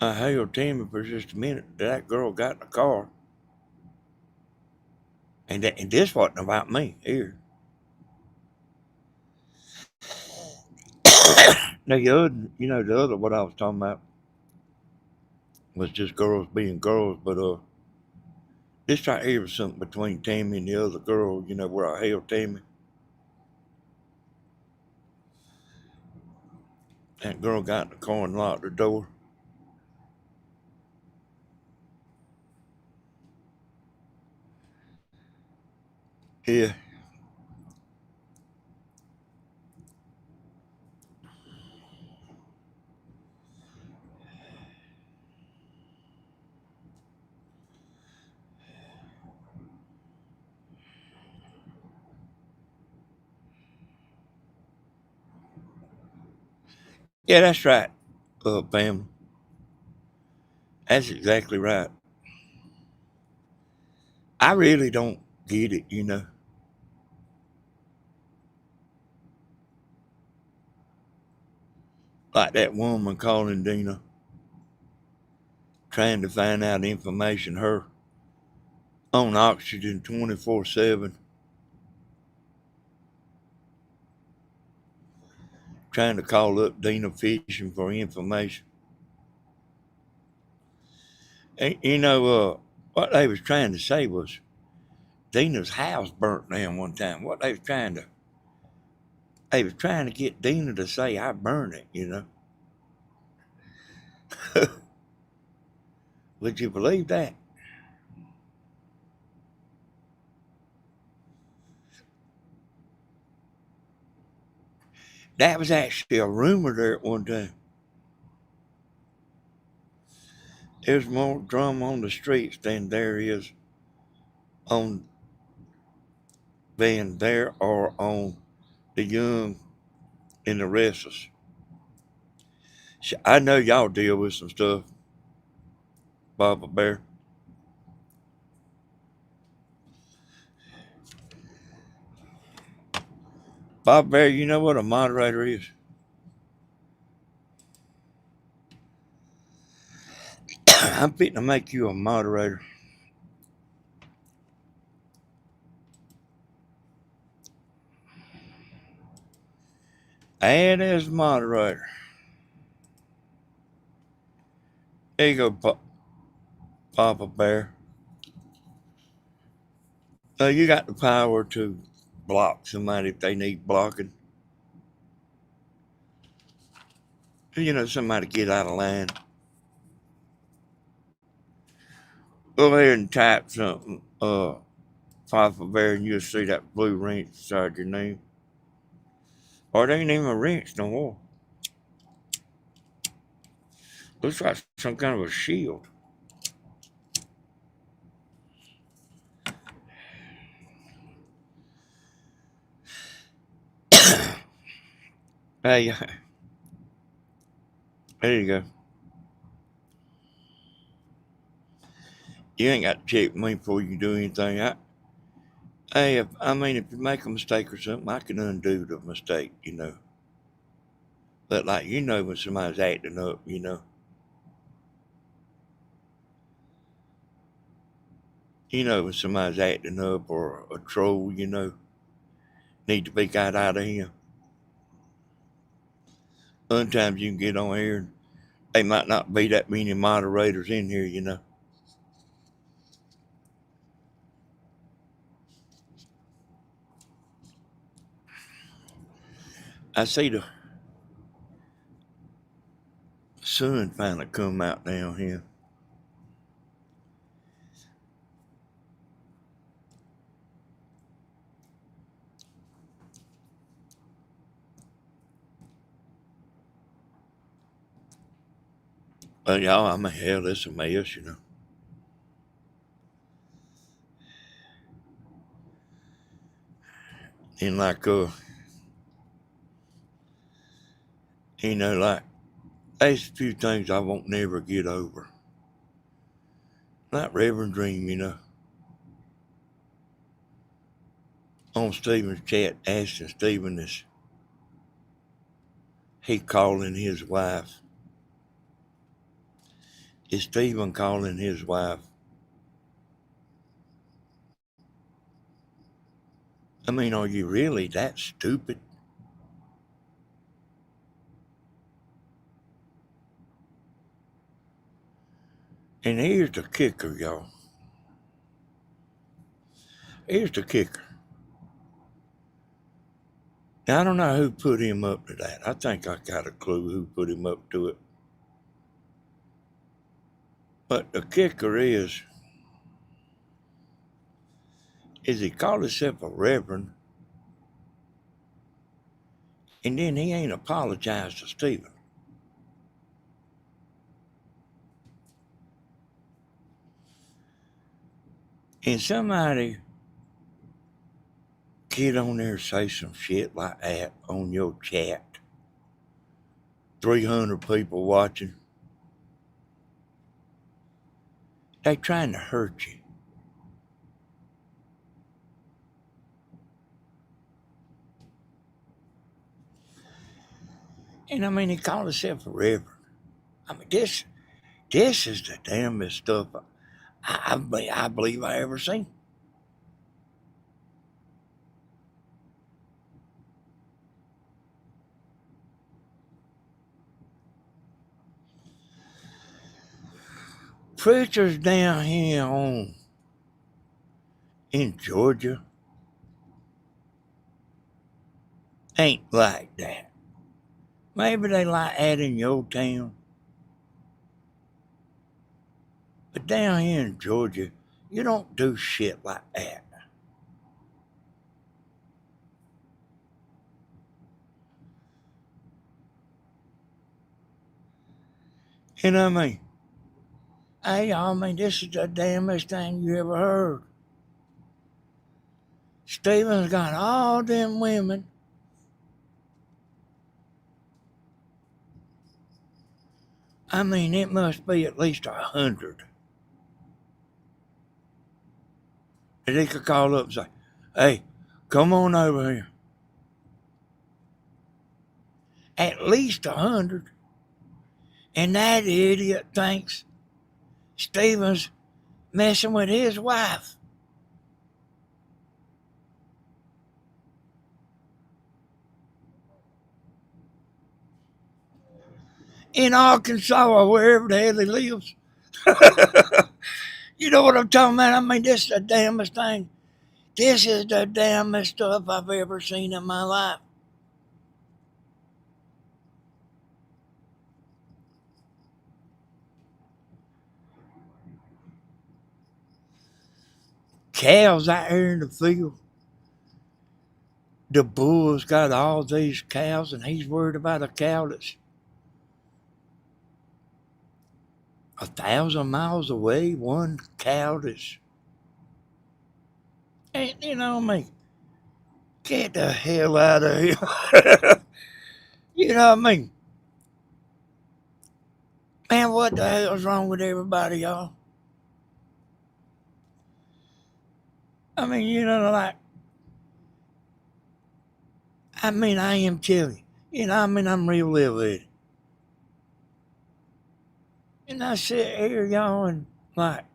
I held Tammy for just a minute. That girl got in the car. And this wasn't about me here. The other what I was talking about was just girls being girls, but this right here was something between Tammy and the other girl, where I held Tammy. That girl got in the car and locked the door. Yeah. Yeah, that's right, Pam. That's exactly right. I really don't get it. Like that woman calling Dina, trying to find out information, her on oxygen 24/7, trying to call up Dina fishing for information. And, what they was trying to say was Dina's house burnt down one time. They was trying to get Dina to say I burned it. Would you believe that? That was actually a rumor there at one time. There's more drama on the streets than there is on or on the young and the restless. I know y'all deal with some stuff, Papa Bear. Papa Bear, you know what a moderator is? I'm fitting to make you a moderator. And as a moderator. There you go, Papa Bear. You got the power to block somebody if they need blocking. Somebody get out of line. Go ahead and type something, Papa Bear, and you'll see that blue wrench beside your name. Or it ain't even a wrench no more. Looks like some kind of a shield. Hey, there you go. You ain't got to check me before you do anything. If you make a mistake or something, I can undo the mistake. But like when somebody's acting up. When somebody's acting up or a troll, need to be got out of here. Sometimes you can get on here and they might not be that many moderators in here. I see the sun finally come out down here. But y'all, hell, this a mess. And like Like, there's a few things I won't never get over. Like Reverend Dream, on Stephen's chat asking Stephen is he calling his wife. Is Stephen calling his wife? I mean, are you really that stupid? And here's the kicker, y'all. Here's the kicker. Now, I don't know who put him up to that. I think I got a clue who put him up to it. But the kicker is he called himself a reverend, and then he ain't apologized to Stephen. And somebody get on there and say some shit like that on your chat. 300 people watching. They trying to hurt you. And I mean, he called himself a reverend. I mean, this is the damnest stuff I believe I ever seen. Preachers down here in Georgia ain't like that. Maybe they like that in your town. But down here in Georgia, you don't do shit like that. And I mean, hey, I mean, this is the damnest thing you ever heard. Stephen's got all them women. I mean, it must be at least 100 that he could call up and say, hey, come on over here. At least 100. And that idiot thinks Stephen's messing with his wife. In Arkansas or wherever the hell he lives. You know what I'm talking about? I mean, this is the damnest thing. This is the damnest stuff I've ever seen in my life. Cows out here in the field. The bull's got all these cows, and he's worried about a cow that's 1,000 miles away. One cow that's, and I mean, get the hell out of here. You know what I mean? Man, what the hell's wrong with everybody, y'all? I mean, like, I mean, I am telling you. I mean, I'm real live with it. And I sit here, y'all, and like,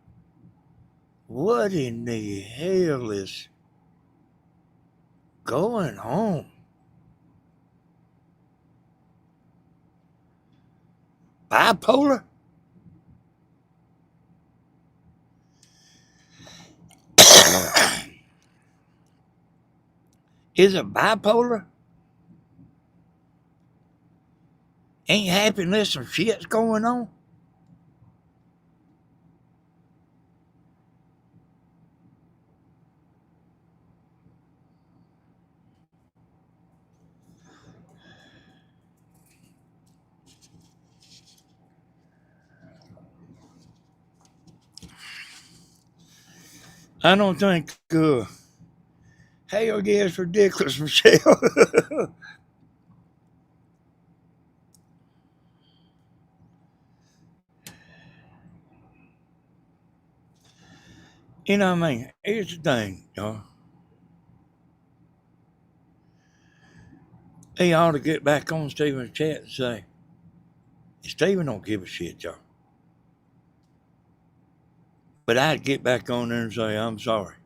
what in the hell is going on? Bipolar? Is it bipolar? Ain't happy unless some shit's going on? I don't think, hell yeah, it's ridiculous, Michelle. You know what I mean? Here's the thing, y'all. He ought to get back on Steven's chat and say, Steven don't give a shit, y'all. But I'd get back on there and say, I'm sorry.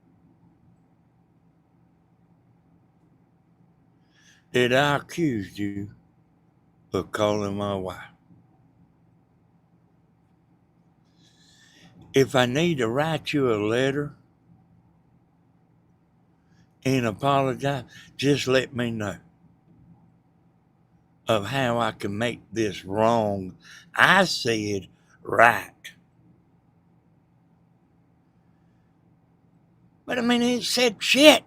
Did I accuse you of calling my wife? If I need to write you a letter and apologize, just let me know of how I can make this wrong I said right. But I mean, he said shit.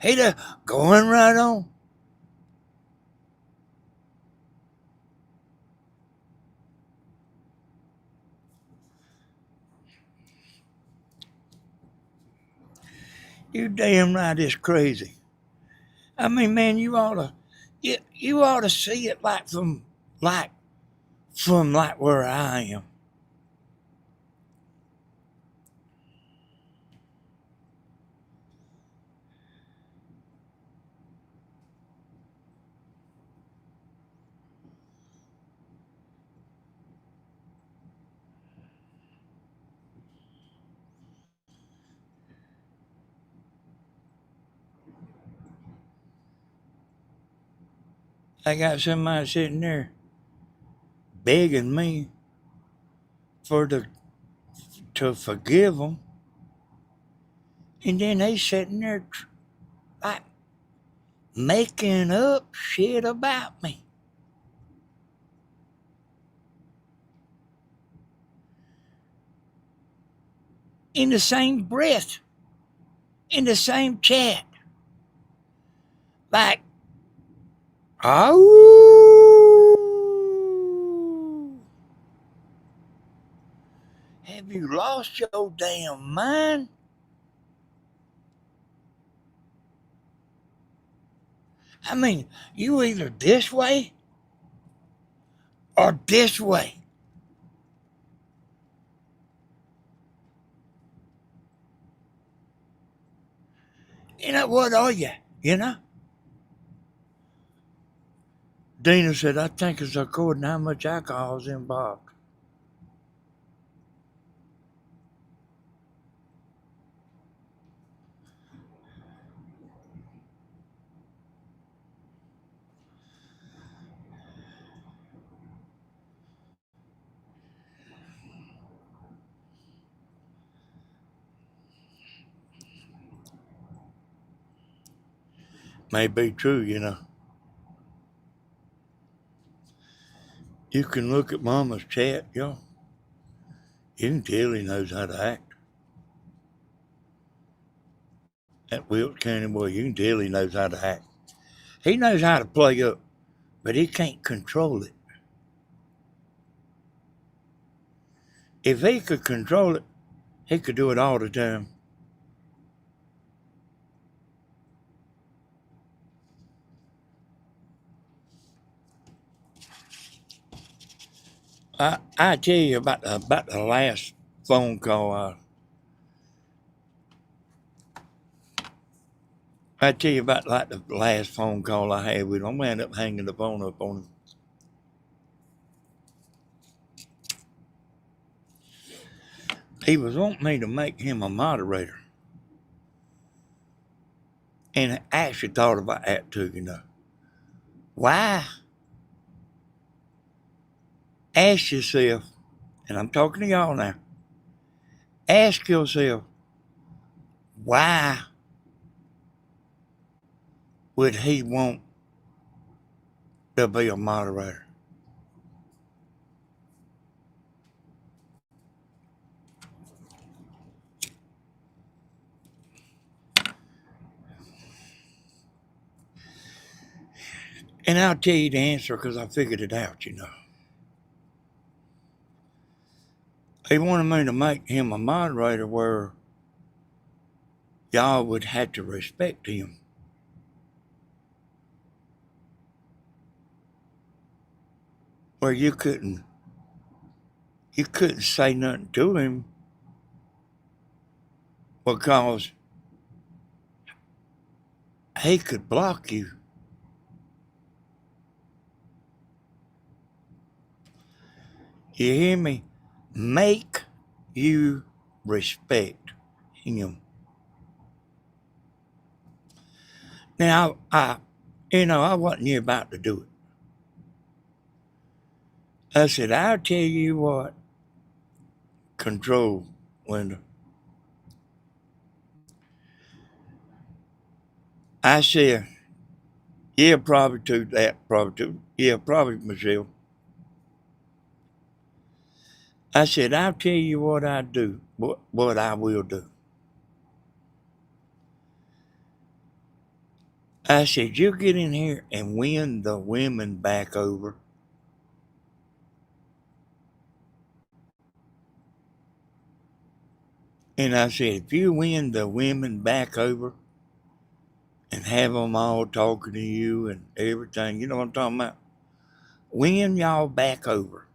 He just going right on. You damn right it's crazy. I mean, man, you ought to see it from where I am. I got somebody sitting there begging me to forgive them, and then they sitting there like making up shit about me. In the same breath, in the same chat. Like, oh, have you lost your damn mind? I mean, you either this way or this way. You know, what are you? You know? Dina said, I think it's according to how much alcohol's in Bob. May be true, you know. You can look at Mama's chat, y'all. You can tell he knows how to act. That Wilkes County boy, you can tell he knows how to act. He knows how to play up, but he can't control it. If he could control it, he could do it all the time. I tell you about the last phone call. I tell you about like the last phone call I had with him. I'm gonna end up hanging the phone up on him. He was wanting me to make him a moderator, and I actually thought about that too. You know, why? Ask yourself, and I'm talking to y'all now. Ask yourself, why would he want to be a moderator? And I'll tell you the answer because I figured it out, you know. He wanted me to make him a moderator where y'all would have to respect him. Where you couldn't you couldn't say nothing to him because he could block you. You hear me? Make you respect him. Now, I wasn't here about to do it. I said, I'll tell you what, control, Linda. I said, yeah, probably to that, probably to, yeah, probably Michelle. I said, I'll tell you what I do, what I will do. I said, you get in here and win the women back over. And I said, if you win the women back over and have them all talking to you and everything, you know what I'm talking about? Win y'all back over.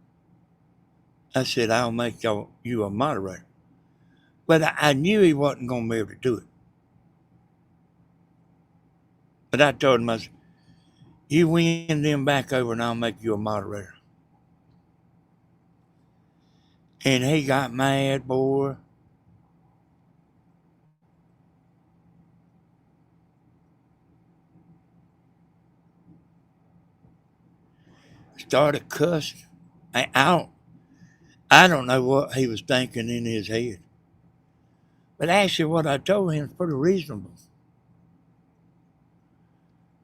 I said, I'll make you a moderator. But I knew he wasn't going to be able to do it. But I told him, I said, you win them back over and I'll make you a moderator. And he got mad, boy. Started cussing. I don't know what he was thinking in his head. But actually, what I told him is pretty reasonable.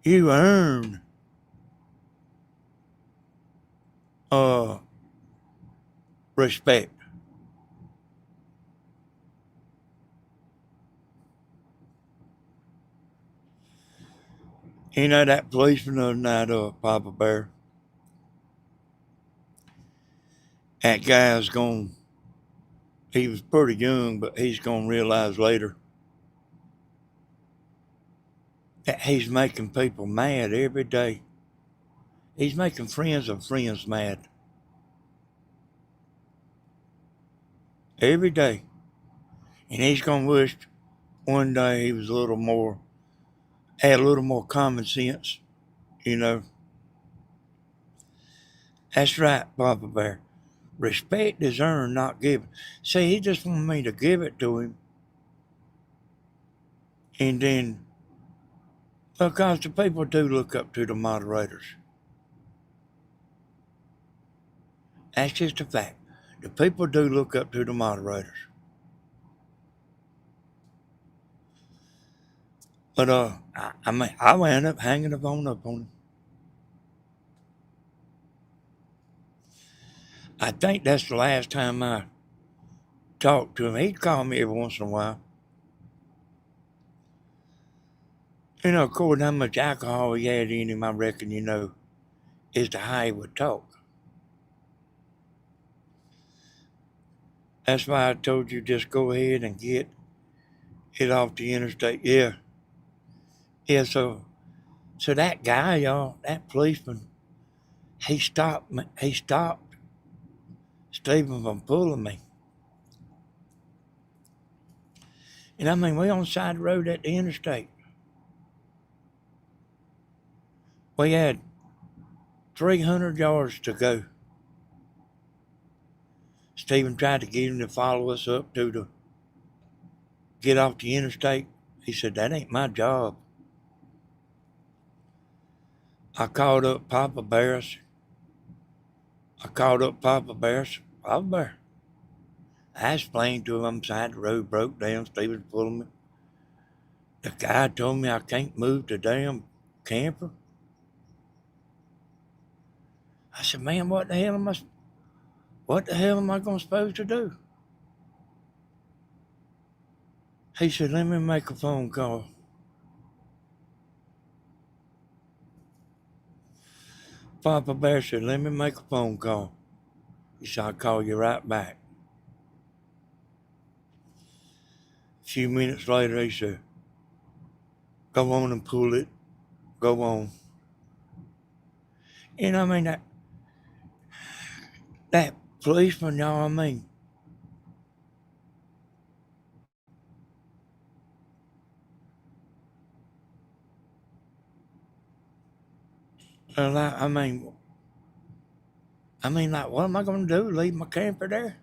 You earn uh, respect. You know that policeman the other night, Papa Bear? That guy's going, he was pretty young, but he's going to realize later that he's making people mad every day. He's making friends of friends mad every day. And he's going to wish one day he was had a little more common sense, you know. That's right, Papa Bear. Respect is earned, not given. See, he just wanted me to give it to him. And then, because the people do look up to the moderators. That's just a fact. The people do look up to the moderators. But I wound up hanging the phone up on him. I think that's the last time I talked to him. He'd call me every once in a while. You know, according to how much alcohol he had in him, I reckon, is to how he would talk. That's why I told you just go ahead and get it off the interstate. Yeah. Yeah, so that guy, y'all, that policeman, he stopped Stephen from pulling me. And I mean, we on the side of the road at the interstate. We had 300 yards to go. Stephen tried to get him to follow us up to get off the interstate. He said, that ain't my job. I called up Papa Bear. Papa Bear. I explained to him I'm side the road broke down. Stephen's pulling me. The guy told me I can't move the damn camper. I said, man, what the hell am I supposed to do? He said, let me make a phone call. Papa Bear said, let me make a phone call. He said, I'll call you right back. A few minutes later, he said, go on and pull it. Go on. I mean, that policeman, y'all, I mean, like, like, what am I going to do? Leave my camper there?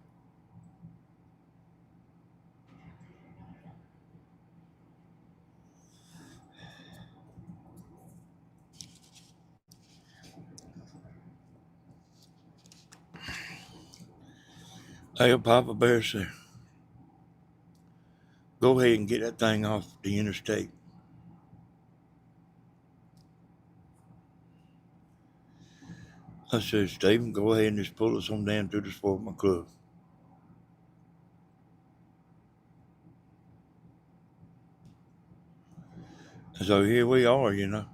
Hey, Papa Bear said, go ahead and get that thing off the interstate. I said, Stephen, go ahead and just pull us on down to the Sportsman Club. So here we are, you know.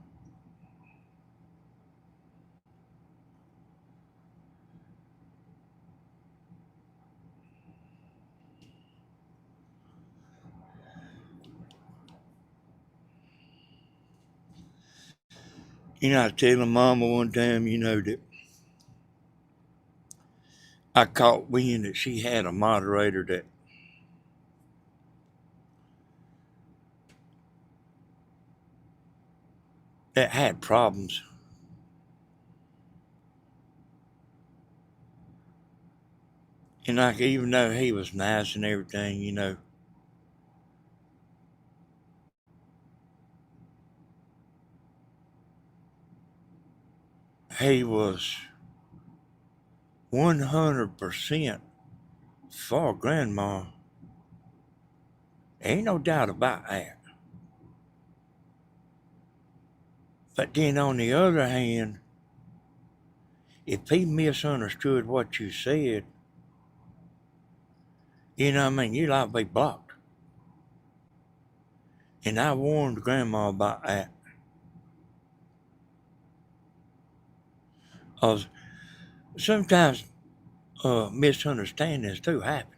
You know, I was telling Mama one time, you know, that I caught wind that she had a moderator that had problems. And like, even though he was nice and everything, you know, he was 100% for Grandma. Ain't no doubt about that. But then on the other hand, if he misunderstood what you said, you know what I mean, you'd like to be blocked. And I warned Grandma about that. Because sometimes misunderstandings do happen.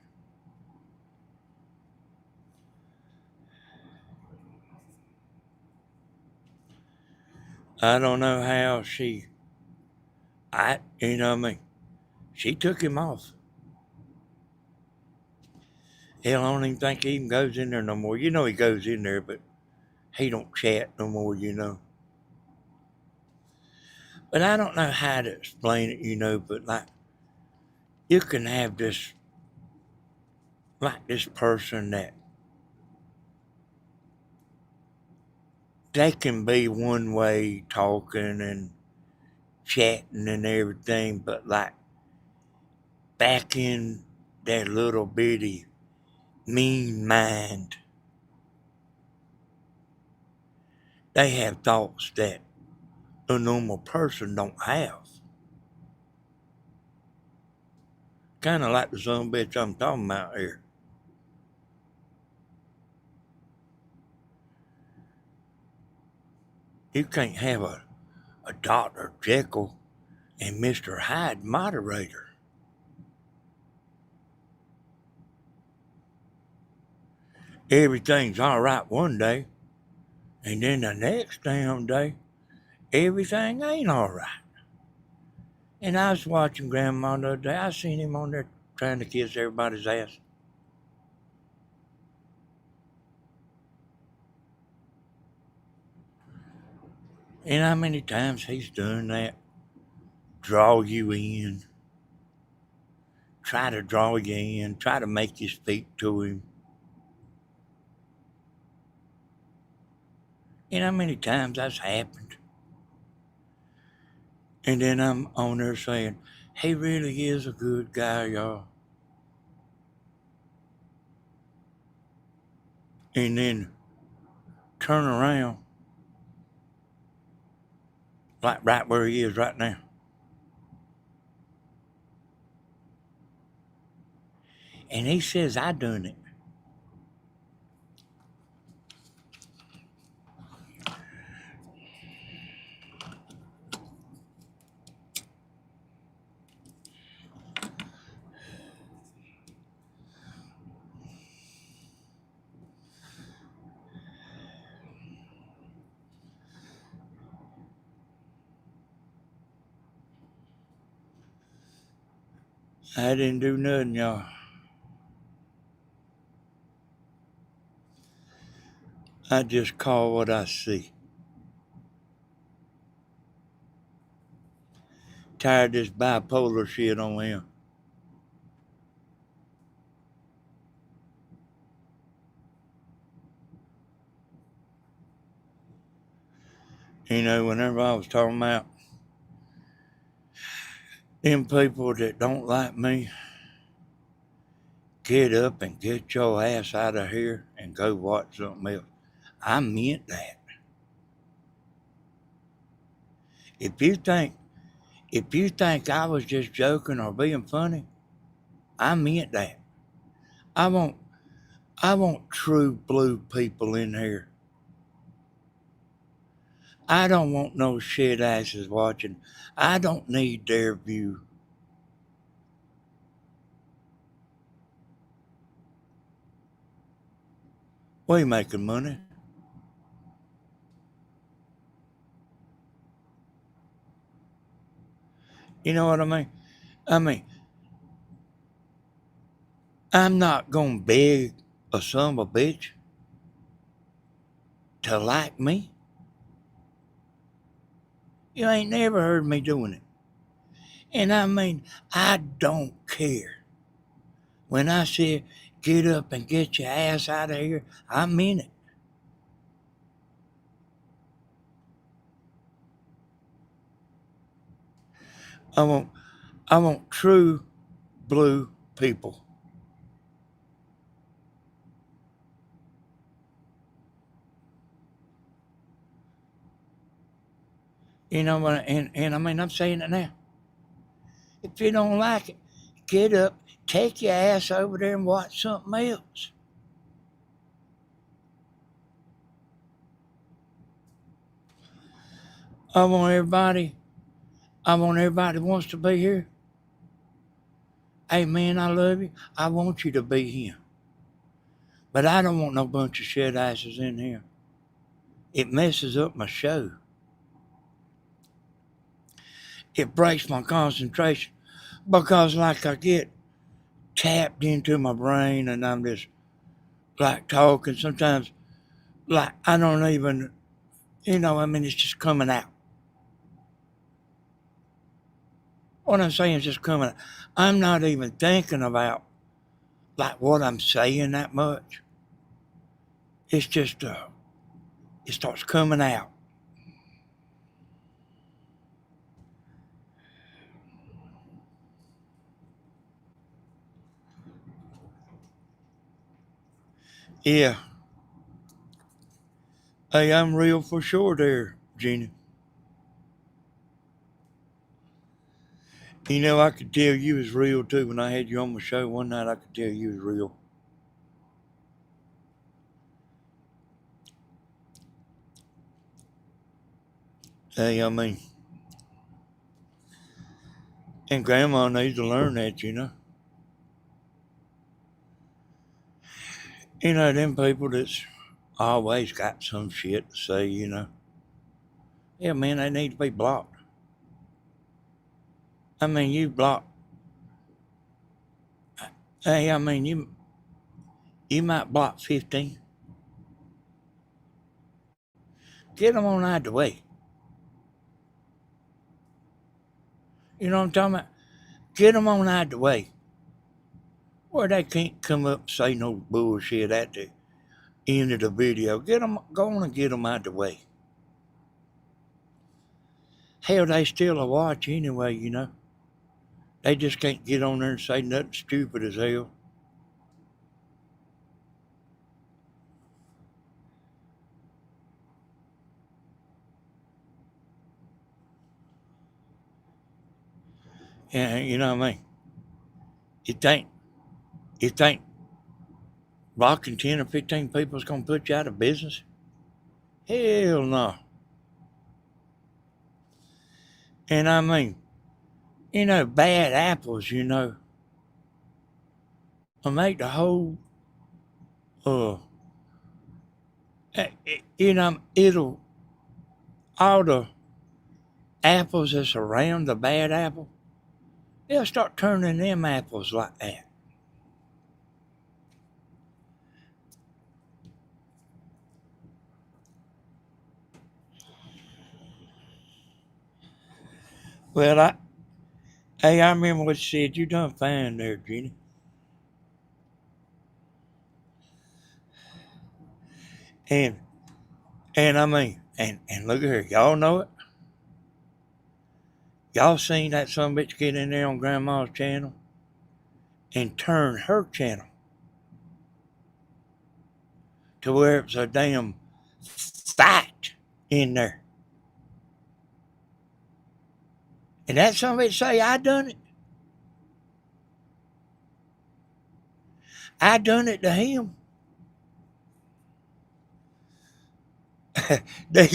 I don't know how you know what I mean, she took him off. Hell, I don't even think he even goes in there no more. You know he goes in there, but he don't chat no more, you know. But I don't know how to explain it, you know, but like, you can have this person that they can be one way talking and chatting and everything, but like back in that little bitty mean mind, they have thoughts that a normal person don't have. Kind of like the son bitch I'm talking about here. You can't have a Dr. Jekyll and Mr. Hyde moderator. Everything's all right one day, and then the next damn day, everything ain't all right. And I was watching Grandma the other day. I seen him on there trying to kiss everybody's ass. And how many times he's done that? Draw you in, try to draw you in, try to make you speak to him. And how many times that's happened? And then I'm on there saying, he really is a good guy, y'all. And then turn around, like right where he is right now. And he says, I done it. I didn't do nothing, y'all. I just call what I see. Tired of this bipolar shit on him. You know, whenever I was talking about them people that don't like me, get up and get your ass out of here and go watch something else. I meant that. If you think I was just joking or being funny, I meant that. I want true blue people in here. I don't want no shit asses watching. I don't need their view. We making money. You know what I mean? I mean, I'm not gonna beg a son of a bitch to like me. You ain't never heard me doing it. And I mean, I don't care. When I said get up and get your ass out of here, I mean it. I want true blue people. You know what? And I mean, I'm saying it now. If you don't like it, get up, take your ass over there and watch something else. I want everybody. I want everybody that wants to be here. Hey man, I love you. I want you to be here. But I don't want no bunch of shit asses in here. It messes up my show. It breaks my concentration because like I get tapped into my brain and I'm just like talking. Sometimes like I don't even, I mean, it's just coming out. What I'm saying is just coming out. I'm not even thinking about like what I'm saying that much. It's just, it starts coming out. Yeah. Hey, I'm real for sure there, Gina. You know, I could tell you was real too. When I had you on my show one night, I could tell you was real. Hey, I mean, and Grandma needs to learn that, you know. You know, them people that's always got some shit to say, you know. Yeah, man, they need to be blocked. I mean, you block. Hey, I mean, you might block 15. Get them on out of the way. You know what I'm talking about? Get them on out of the way. Where they can't come up and say no bullshit at the end of the video. Go on and get them out of the way. Hell, they still a watch anyway, you know. They just can't get on there and say nothing stupid as hell. Yeah, you know what I mean? You think blocking 10 or 15 people is going to put you out of business? Hell no. And I mean, bad apples, will make the whole, uh, it'll, all the apples that's around the bad apple, They'll start turning them apples like that. Well, I remember what you said. You done fine there, Jenny. And I mean, and look at her. Y'all know it. Y'all seen that son of a bitch get in there on Grandma's channel and turn her channel to where it's a damn fight in there. And that son of a bitch say, I done it. I done it to him. there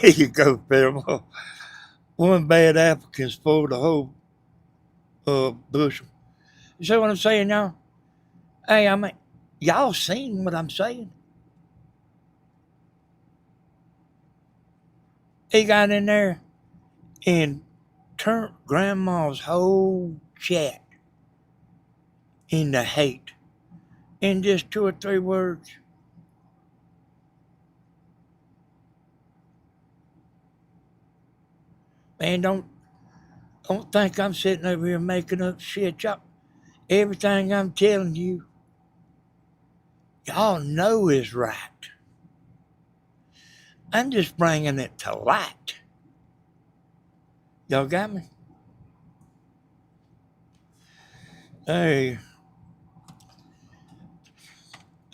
you go, Paramount. One bad apple can spoil the whole bushel. You see what I'm saying, y'all? Hey, I mean, y'all seen what I'm saying? He got in there and turned Grandma's whole chat into hate in just 2 or 3 words. Man, don't think I'm sitting over here making up shit. Y'all, everything I'm telling you, y'all know is right. I'm just bringing it to light. Y'all got me? Hey,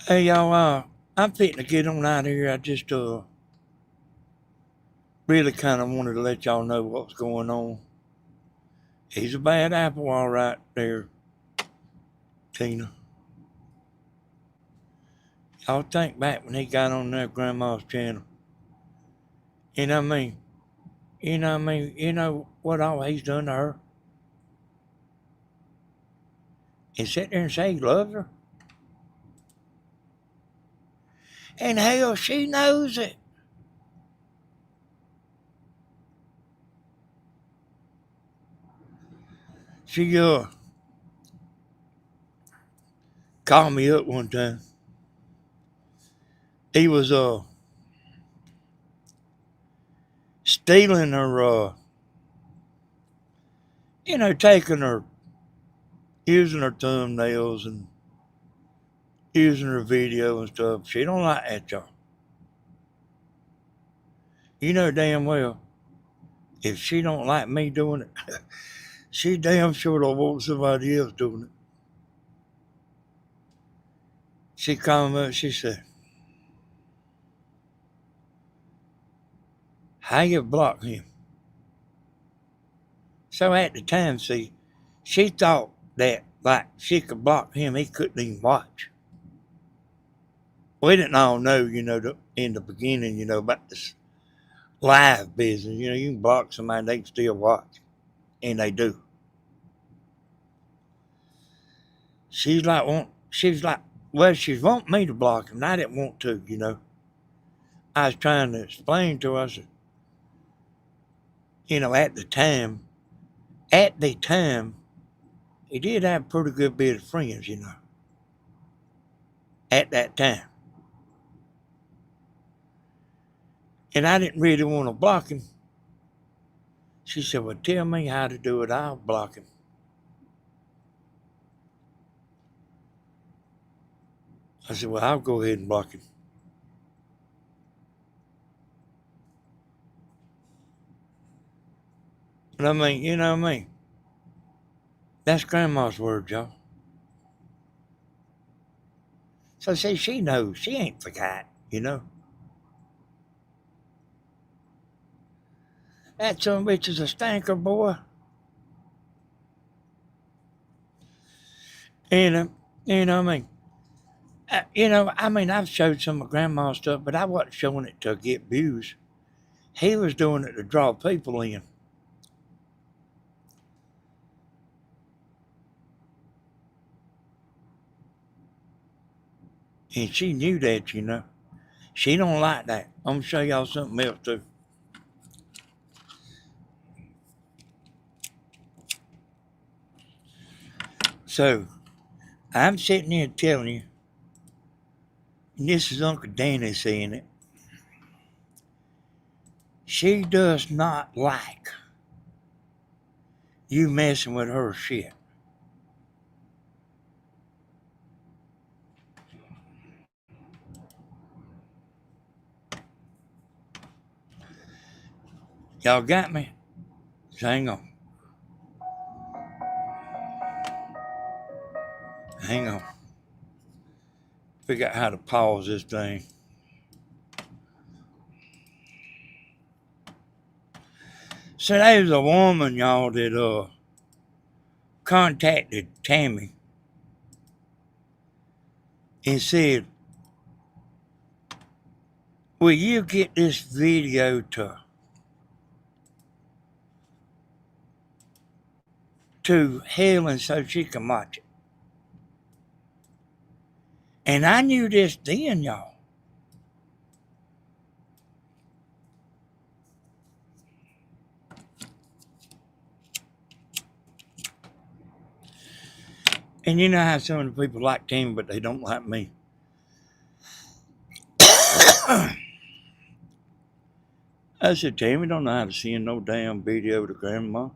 y'all, I'm fitting to get on out of here. I just, really kind of wanted to let y'all know what's going on. He's a bad apple, all right there, Tina. Y'all think back when he got on there Grandma's channel. You know what I mean? You know what I mean? You know what all he's done to her? And sit there and say he loves her? And hell, she knows it. She called me up one time. He was stealing her, taking her, using her thumbnails and using her video and stuff. She don't like that, y'all. You know damn well, if she don't like me doing it, she damn sure don't want somebody else doing it. She called me up, she said, how you block him? So at the time, see, she thought that, like, she could block him, he couldn't even watch. We didn't all know, in the beginning, about this live business. You can block somebody, they can still watch. And they do. She's like, well, she's wanting me to block him, and I didn't want to. I was trying to explain to her, I said, at the time, he did have a pretty good bit of friends, at that time. And I didn't really want to block him. She said, well, tell me how to do it, I'll block him. I said, well, I'll go ahead and block him. But I mean, you know what I mean? That's Grandma's word, y'all. So see, she knows. She ain't forgot. That son of a bitch is a stinker, boy. And, I mean, I've showed some of Grandma's stuff, but I wasn't showing it to get views. He was doing it to draw people in. And she knew that. She don't like that. I'm going to show y'all something else, too. So I'm sitting here telling you, and this is Uncle Danny saying it. She does not like you messing with her shit. Y'all got me? So hang on. Hang on. Figure out how to pause this thing. So there's a woman, y'all, that contacted Tammy and said, will you get this video to Helen so she can watch it? And I knew this then, y'all. And you know how some of the people like Tammy, but they don't like me. I said, Tammy don't know how to send no damn video to Grandma.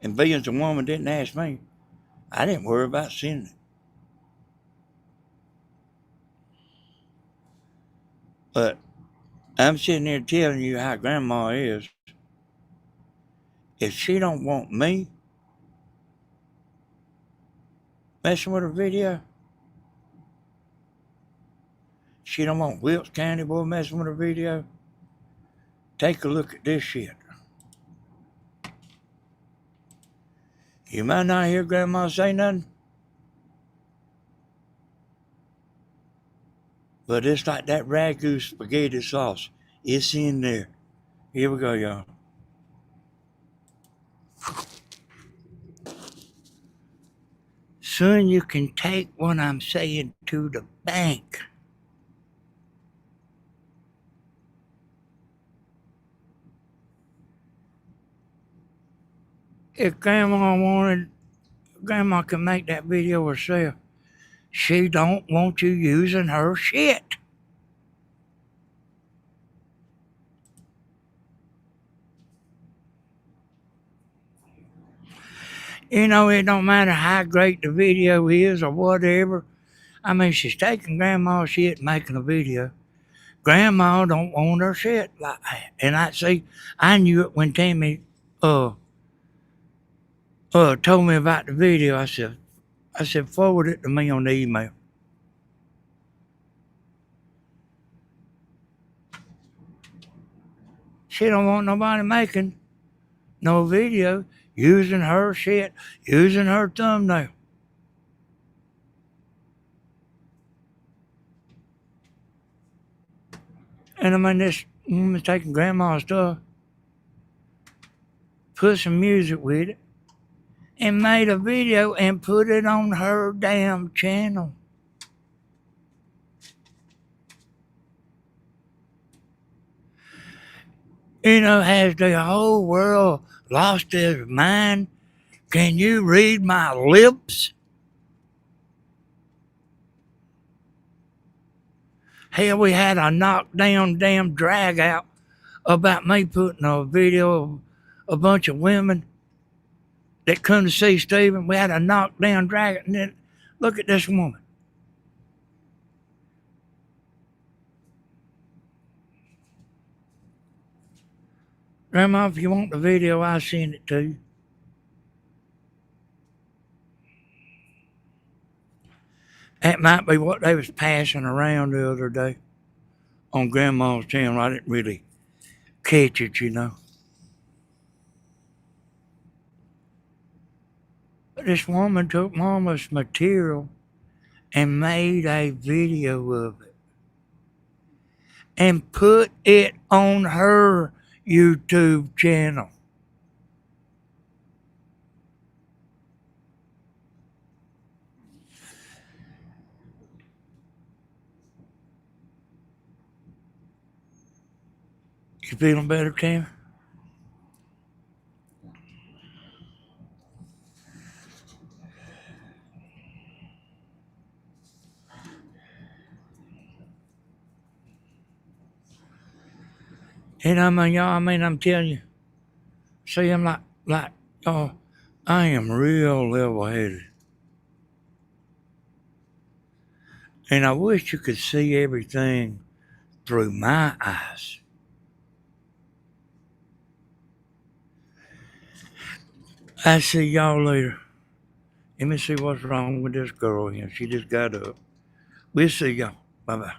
And being the woman didn't ask me, I didn't worry about sending it. But I'm sitting there telling you how Grandma is. If she don't want me messing with her video, she don't want Wilkes County boy messing with her video, take a look at this shit. You might not hear Grandma say nothing, but it's like that ragu spaghetti sauce. It's in there. Here we go, y'all. Son, you can take what I'm saying to the bank. If Grandma wanted, Grandma can make that video herself. She don't want you using her shit. You know, it don't matter how great the video is or whatever. I mean, she's taking Grandma's shit and making a video. Grandma don't want her shit like that. And I knew it when Tammy told me about the video. I said, forward it to me on the email. She don't want nobody making no video using her shit, using her thumbnail. And I mean, this woman's taking Grandma's stuff, put some music with it, and made a video and put it on her damn channel. You know, has the whole world lost their mind? Can you read my lips? Hell, we had a knockdown damn drag out about me putting a video of a bunch of women that come to see Stephen. We had a knockdown drag out, and then look at this woman. Grandma, if you want the video, I'll send it to you. That might be what they was passing around the other day on Grandma's channel. I didn't really catch it, you know. But this woman took Mama's material and made a video of it and put it on her YouTube channel. You feeling better, Tim? And I mean, y'all, I'm telling you, see, I'm like, y'all, I am real level headed. And I wish you could see everything through my eyes. I see y'all later. Let me see what's wrong with this girl here. She just got up. We'll see y'all. Bye bye.